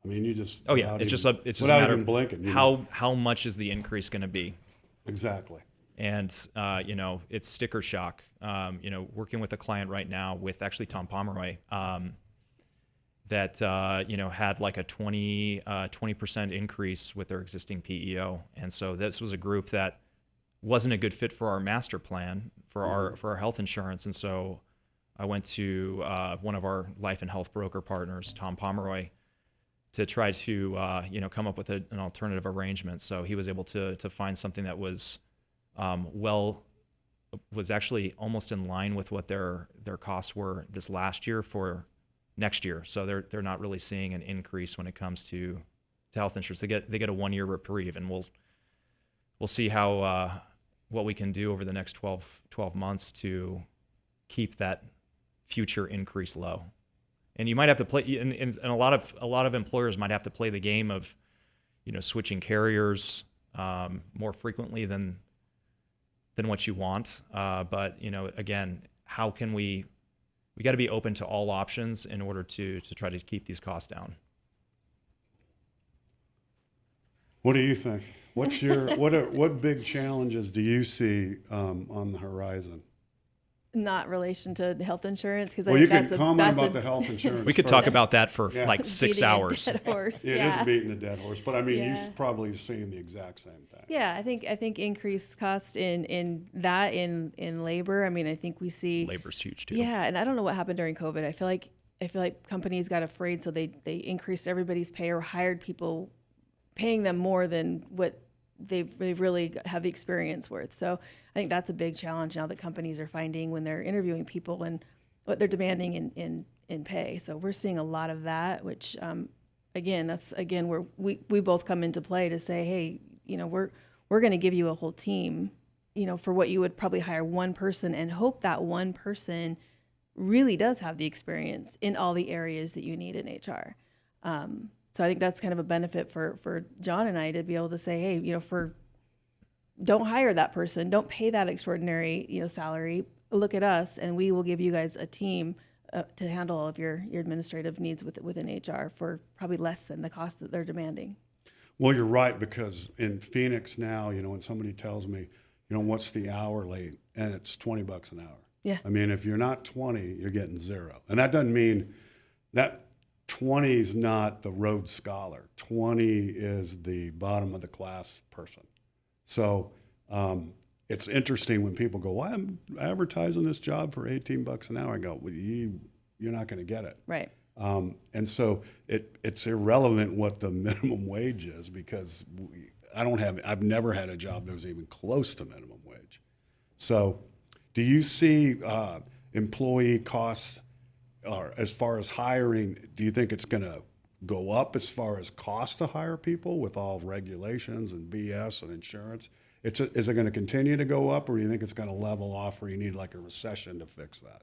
Speaker 1: You just.
Speaker 4: Oh yeah, it's just a matter of blinking. How much is the increase going to be?
Speaker 1: Exactly.
Speaker 4: And it's sticker shock. Working with a client right now with actually Tom Pomeroy, that had like a 20% increase with their existing PEO, and so this was a group that wasn't a good fit for our master plan for our health insurance. And so I went to one of our life and health broker partners, Tom Pomeroy, to try to come up with an alternative arrangement. So he was able to find something that was was actually almost in line with what their costs were this last year for next year. So they're not really seeing an increase when it comes to health insurance. They get a 1 year reprieve, and we'll see how what we can do over the next 12 months to keep that future increase low. And you might have to play, and a lot of employers might have to play the game of, switching carriers more frequently than what you want. But again, how can we got to be open to all options in order to try to keep these costs down.
Speaker 1: What do you think? What big challenges do you see on the horizon?
Speaker 3: Not relation to health insurance, because
Speaker 1: Well, you can comment about the health insurance.
Speaker 4: We could
Speaker 1: first.
Speaker 4: talk about that for like 6
Speaker 3: beating
Speaker 4: hours.
Speaker 3: a dead horse.
Speaker 1: It is beating a dead horse, but I mean,
Speaker 3: Yeah.
Speaker 1: you're probably seeing the exact same thing.
Speaker 3: Yeah, I think increased cost in labor. I mean, I think we see
Speaker 4: Labor's huge too.
Speaker 3: Yeah, and I don't know what happened during COVID. I feel like companies got afraid, so they increased everybody's pay or hired people, paying them more than what they've really have the experience worth. So I think that's a big challenge now that companies are finding when they're interviewing people and what they're demanding in pay. So we're seeing a lot of that, which that's where we both come into play to say, hey, we're going to give you a whole team, for what you would probably hire one person and hope that one person really does have the experience in all the areas that you need in HR. So I think that's kind of a benefit for John and I to be able to say, hey, don't hire that person, don't pay that extraordinary, salary. Look at us, and we will give you guys a team to handle all of your administrative needs within HR for probably less than the cost that they're demanding.
Speaker 1: Well, you're right, because in Phoenix now, when somebody tells me, what's the hourly, and it's $20 an hour.
Speaker 3: Yeah.
Speaker 1: I mean, if you're not 20, you're getting zero. And that doesn't mean that 20 is not the Rhodes Scholar. 20 is the bottom of the class person. So it's interesting when people go, well, I'm advertising this job for $18 an hour. I go, well, you're not going to get it.
Speaker 3: Right.
Speaker 1: And so it's irrelevant what the minimum wage is, because I've never had a job that was even close to minimum wage. So do you see employee costs, or as far as hiring, do you think it's going to go up as far as cost to hire people with all regulations and BS and insurance? Is it going to continue to go up, or do you think it's going to level off, or you need like a recession to fix that?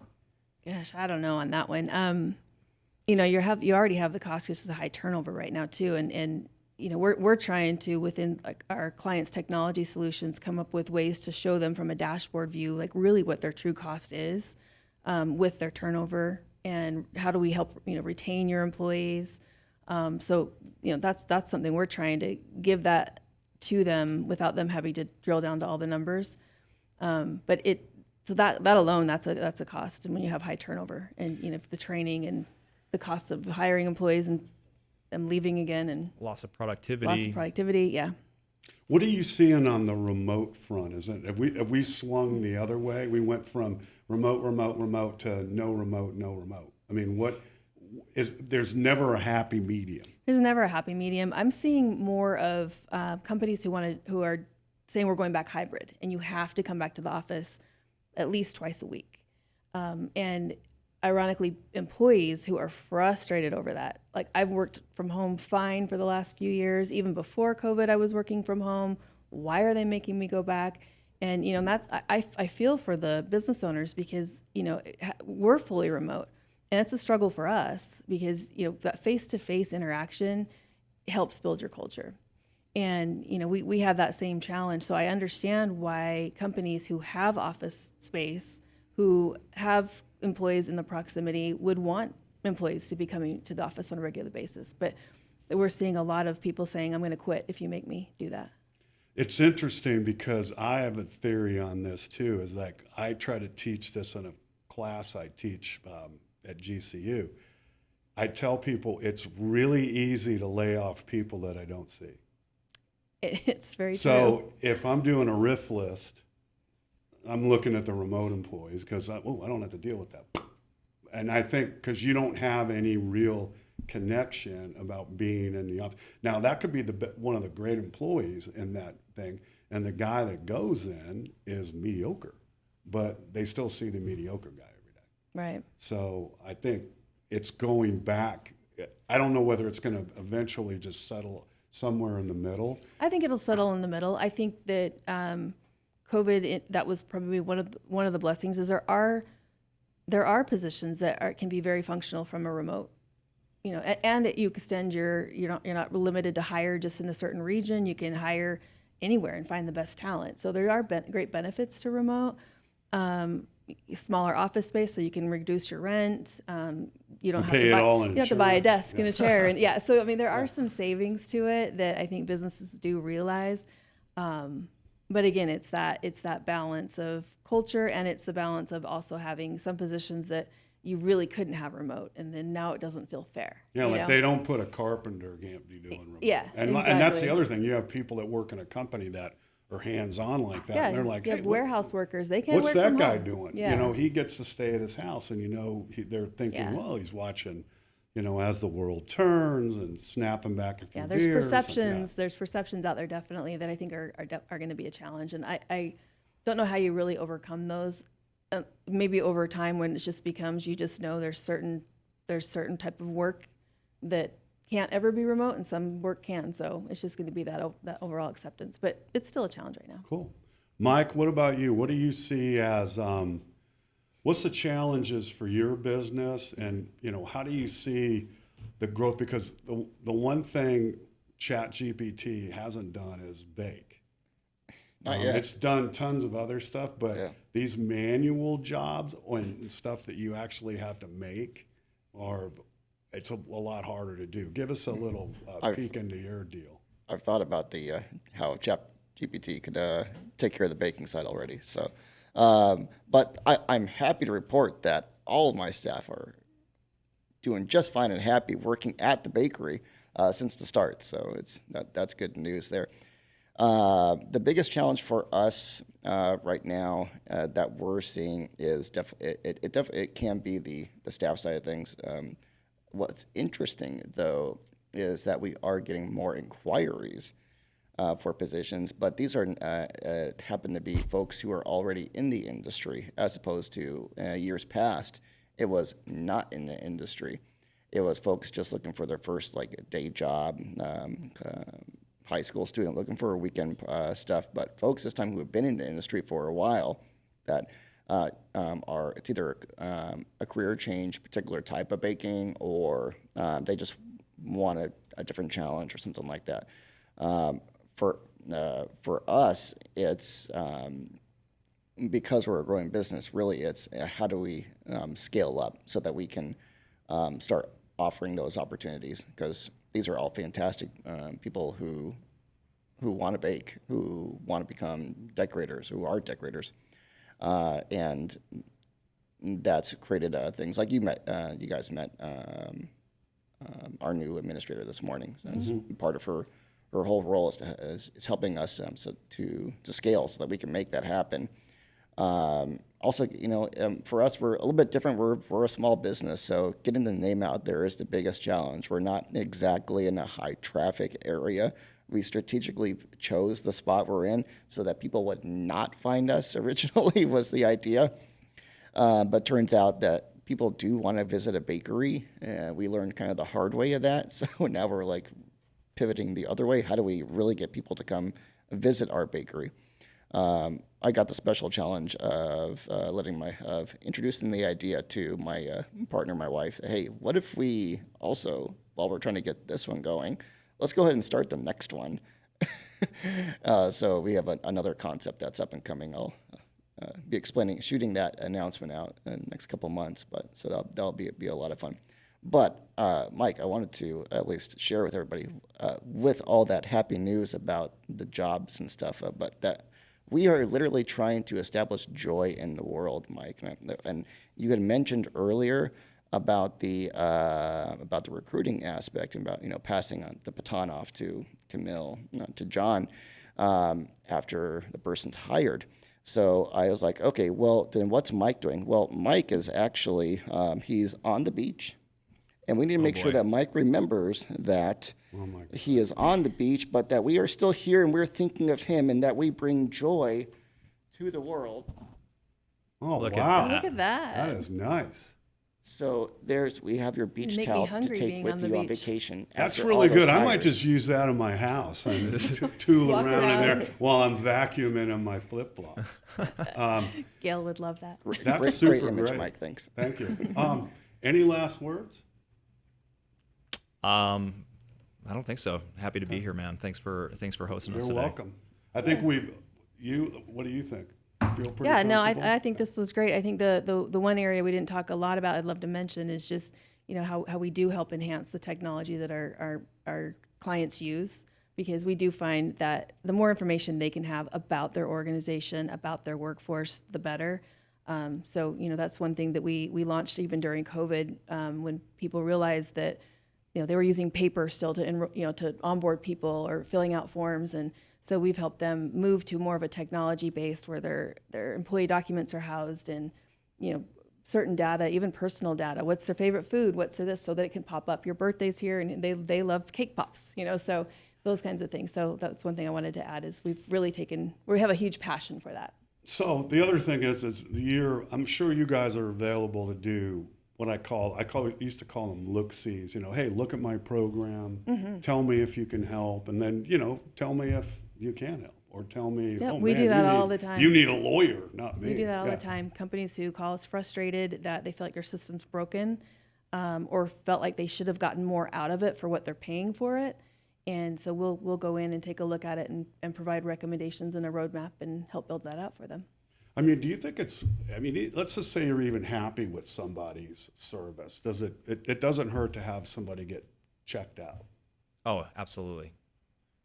Speaker 3: Gosh, I don't know on that one. You already have the cost because it's a high turnover right now too, and we're trying to, within our clients' technology solutions, come up with ways to show them from a dashboard view, like really what their true cost is with their turnover, and how do we help retain your employees. So that's something we're trying to give that to them without them having to drill down to all the numbers. But that alone, that's a cost. And when you have high turnover, and the training and the cost of hiring employees and them leaving again, and
Speaker 4: Loss of productivity.
Speaker 3: Yeah.
Speaker 1: What are you seeing on the remote front? Have we swung the other way? We went from remote to no remote. I mean, there's never a happy medium.
Speaker 3: There's never a happy medium. I'm seeing more of companies who are saying we're going back hybrid, and you have to come back to the office at least twice a week. And ironically, employees who are frustrated over that. Like, I've worked from home fine for the last few years. Even before COVID, I was working from home. Why are they making me go back? And that's I feel for the business owners, because we're fully remote. And it's a struggle for us, because that face-to-face interaction helps build your culture. And we have that same challenge. So I understand why companies who have office space, who have employees in the proximity, would want employees to be coming to the office on a regular basis. But we're seeing a lot of people saying, I'm going to quit if you make me do that.
Speaker 1: It's interesting, because I have a theory on this too, is like I try to teach this in a class I teach at GCU. I tell people it's really easy to lay off people that I don't see.
Speaker 3: It's very true.
Speaker 1: So if I'm doing a RIF list, I'm looking at the remote employees because I don't have to deal with that. And I think because you don't have any real connection about being in the office. Now that could be one of the great employees in that thing, and the guy that goes in is mediocre, but they still see the mediocre guy every day.
Speaker 3: Right.
Speaker 1: So I think it's going back. I don't know whether it's going to eventually just settle somewhere in the middle.
Speaker 3: I think it'll settle in the middle. I think that COVID, that was probably one of the blessings. Is there are positions that can be very functional from a remote, and you extend you're not limited to hire just in a certain region. You can hire anywhere and find the best talent. So there are great benefits to remote. Smaller office space, so you can reduce your rent. You don't have
Speaker 1: pay
Speaker 3: to
Speaker 1: it
Speaker 3: buy,
Speaker 1: all in
Speaker 3: you don't have to buy a
Speaker 1: insurance.
Speaker 3: desk and a chair, and so I mean there are some savings to it that I think businesses do realize. But again, it's that balance of culture, and it's the balance of also having some positions that you really couldn't have remote, and then now it doesn't feel fair.
Speaker 1: Yeah, like they don't put a carpenter can't be doing remote.
Speaker 3: Yeah,
Speaker 1: and that's the
Speaker 3: exactly.
Speaker 1: other thing. You have people that work in a company that are hands-on like that.
Speaker 3: Yeah,
Speaker 1: and they're like,
Speaker 3: you
Speaker 1: hey,
Speaker 3: have warehouse workers. They can't
Speaker 1: what's
Speaker 3: work
Speaker 1: that
Speaker 3: from
Speaker 1: guy
Speaker 3: home.
Speaker 1: doing?
Speaker 3: Yeah.
Speaker 1: He gets to stay at his house, and they're thinking,
Speaker 3: Yeah.
Speaker 1: well, he's watching, as the world turns and snapping back a few
Speaker 3: Yeah, there's
Speaker 1: beers.
Speaker 3: perceptions. There's perceptions out there definitely that I think are going to be a challenge, and I don't know how you really overcome those. Maybe over time, when it just becomes you just know there's certain type of work that can't ever be remote, and some work can. So it's just going to be that overall acceptance, but it's still a challenge right now.
Speaker 1: Cool. Mike, what about you? What do you see as what's the challenges for your business, and how do you see the growth? Because the one thing ChatGPT hasn't done is bake.
Speaker 2: Not yet.
Speaker 1: It's done tons of other stuff, but
Speaker 2: Yeah.
Speaker 1: these manual jobs and stuff that you actually have to make it's a lot harder to do. Give us a little peek into your deal.
Speaker 2: I've thought about the how ChatGPT could take care of the baking side already. So, but I'm happy to report that all of my staff are doing just fine and happy working at the bakery since the start. So that's good news there. The biggest challenge for us right now that we're seeing is it can be the staff side of things. What's interesting though is that we are getting more inquiries for positions, but these are happen to be folks who are already in the industry, as opposed to years past. It was not in the industry. It was folks just looking for their first day job. High school student looking for weekend stuff, but folks this time who have been in the industry for a while that it's either a career change, particular type of baking, or they just want a different challenge or something like that. For us, it's because we're a growing business. Really, it's how do we scale up so that we can start offering those opportunities, because these are all fantastic people who want to bake, who want to become decorators, who are decorators, and that's created things like you guys met our new administrator this morning. That's part of her whole role is helping us to scale so that we can make that happen. Also, for us, we're a little bit different. We're a small business, so getting the name out there is the biggest challenge. We're not exactly in a high traffic area. We strategically chose the spot we're in so that people would not find us originally was the idea. But turns out that people do want to visit a bakery. We learned kind of the hard way of that. So now we're pivoting the other way. How do we really get people to come visit our bakery? I got the special challenge of introducing the idea to my partner, my wife. Hey, what if we also, while we're trying to get this one going, let's go ahead and start the next one. So we have another concept that's up and coming. I'll be shooting that announcement out in the next couple of months. But so that'll be a lot of fun. But Mike, I wanted to at least share with everybody with all that happy news about the jobs and stuff, but that we are literally trying to establish joy in the world, Mike. And you had mentioned earlier about the recruiting aspect, and about passing on the baton off to Camille, to John, after the person's hired. So I was like, okay, well then what's Mike doing? Well, Mike is actually he's on the beach, and we need to make sure
Speaker 4: boy.
Speaker 2: that Mike remembers that
Speaker 1: Oh my God.
Speaker 2: he is on the beach, but that we are still here and we're thinking of him, and that we bring joy to the world.
Speaker 1: Oh,
Speaker 4: Look at
Speaker 1: wow.
Speaker 3: Look at that.
Speaker 1: That is nice.
Speaker 2: So we have your beach
Speaker 3: make me
Speaker 2: towel to
Speaker 3: hungry
Speaker 2: take
Speaker 3: being
Speaker 2: with
Speaker 3: on the
Speaker 2: you on
Speaker 3: beach.
Speaker 2: vacation.
Speaker 1: That's
Speaker 2: after
Speaker 1: really
Speaker 2: all those
Speaker 1: good. I might
Speaker 2: hires.
Speaker 1: just use that in my house and tool
Speaker 3: Walk
Speaker 1: around in there
Speaker 3: around.
Speaker 1: while I'm vacuuming in my flip-flops.
Speaker 3: Gail would love that.
Speaker 1: That's
Speaker 2: great,
Speaker 1: super
Speaker 2: great image,
Speaker 1: great.
Speaker 2: Mike. Thanks.
Speaker 1: Thank you. Any last words?
Speaker 4: I don't think so. Happy to be here, man. Thanks for hosting us
Speaker 1: You're
Speaker 4: today.
Speaker 1: welcome. I think what do you think? Feel pretty
Speaker 3: Yeah, no,
Speaker 1: comfortable?
Speaker 3: I think this was great. I think the one area we didn't talk a lot about, I'd love to mention, is just how we do help enhance the technology that our clients use, because we do find that the more information they can have about their organization, about their workforce, the better. So that's one thing that we launched even during COVID, when people realized that they were using paper still to onboard people or filling out forms, and so we've helped them move to more of a technology based where their employee documents are housed, and certain data, even personal data. What's their favorite food? What's their this? So that it can pop up. Your birthday's here, and they love cake pops. So those kinds of things. So that's one thing I wanted to add is we have a huge passion for that.
Speaker 1: So the other thing is I'm sure you guys are available to do what used to call them look-sees. Hey, look at my program.
Speaker 3: Mm-hmm.
Speaker 1: Tell me if you can help, and then tell me if you can help, or tell me.
Speaker 3: Yep,
Speaker 1: oh,
Speaker 3: we
Speaker 1: man,
Speaker 3: do that
Speaker 1: you
Speaker 3: all
Speaker 1: need-
Speaker 3: the time.
Speaker 1: You need a lawyer, not me.
Speaker 3: We do that all
Speaker 1: Yeah.
Speaker 3: the time. Companies who call us frustrated that they feel like their system's broken, or felt like they should have gotten more out of it for what they're paying for it. And so we'll go in and take a look at it and provide recommendations and a roadmap and help build that out for them.
Speaker 1: Do you think let's just say you're even happy with somebody's service. It doesn't hurt to have somebody get checked out.
Speaker 4: Oh, absolutely.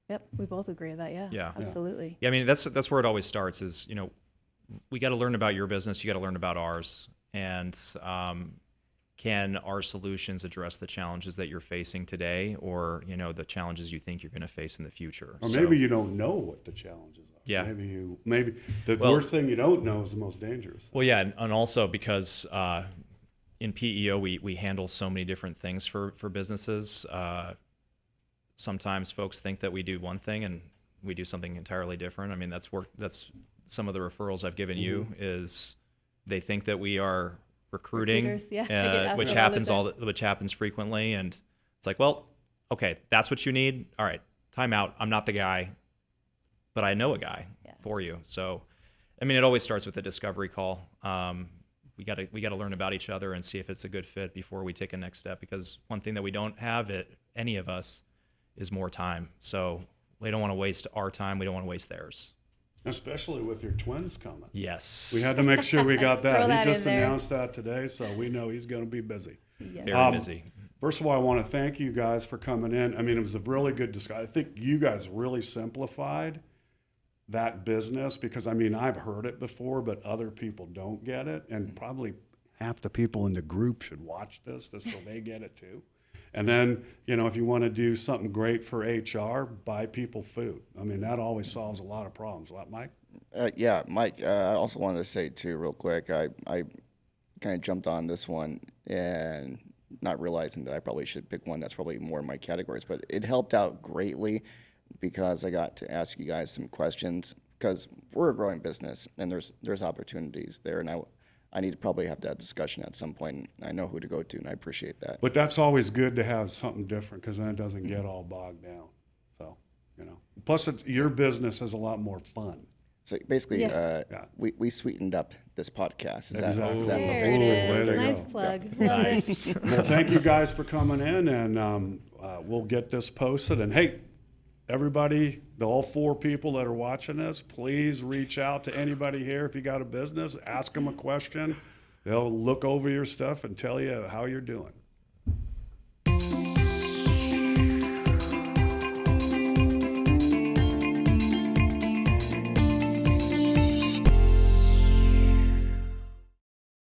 Speaker 3: Yep, we both agree with that. Yeah,
Speaker 4: Yeah.
Speaker 3: absolutely.
Speaker 4: Yeah, that's where it always starts. Is we got to learn about your business. You got to learn about ours, and can our solutions address the challenges that you're facing today, or the challenges you think you're going to face in the future?
Speaker 1: Or maybe you don't know what the challenges are.
Speaker 4: Yeah.
Speaker 1: Maybe the worst thing you don't know is the most dangerous.
Speaker 4: Well, yeah, and also because in PEO we handle so many different things for businesses. Sometimes folks think that we do one thing and we do something entirely different. That's some of the referrals I've given you is they think that we are recruiting,
Speaker 3: Recruiters, yeah, I get asked
Speaker 4: which
Speaker 3: that all the
Speaker 4: which happens frequently, and it's like, well, okay, that's what you need. All right, time out. I'm not the guy, but I know a guy for you. So, it always starts with a discovery call. We got to learn about each other and see if it's a good fit before we take a next step. Because one thing that we don't have any of us is more time. So we don't want to waste our time. We don't want to waste theirs.
Speaker 1: Especially with your twins coming.
Speaker 4: Yes.
Speaker 1: We had to make sure we got that.
Speaker 3: Throw that
Speaker 1: He just
Speaker 3: in there.
Speaker 1: announced that today, so we know he's going to be busy.
Speaker 3: Yeah.
Speaker 4: Very busy.
Speaker 1: First of all, I want to thank you guys for coming in. It was a really good discussion. I think you guys really simplified that business because, I've heard it before, but other people don't get it. And probably half the people in the group should watch this just so they get it too. And then, if you want to do something great for HR, buy people food. That always solves a lot of problems. What, Mike?
Speaker 2: Yeah, Mike, I also wanted to say too, real quick, I kind of jumped on this one and not realizing that I probably should pick one that's probably more in my categories, but it helped out greatly because I got to ask you guys some questions because we're a growing business and there's opportunities there, and I need to probably have that discussion at some point. I know who to go to, and I appreciate that.
Speaker 1: But that's always good to have something different because then it doesn't get all bogged down. So, Plus, your business is a lot more fun.
Speaker 2: So basically,
Speaker 3: Yeah.
Speaker 2: we sweetened up this podcast. Is
Speaker 1: Exactly.
Speaker 2: that
Speaker 3: There
Speaker 2: okay?
Speaker 3: it
Speaker 1: There
Speaker 3: is.
Speaker 1: you
Speaker 3: Nice
Speaker 1: go.
Speaker 3: plug. Love it.
Speaker 4: Nice.
Speaker 1: Well, thank you guys for coming in, and we'll get this posted. And hey, everybody, all 4 people that are watching this, please reach out to anybody here if you got a business. Ask them a question. They'll look over your stuff and tell you how you're doing.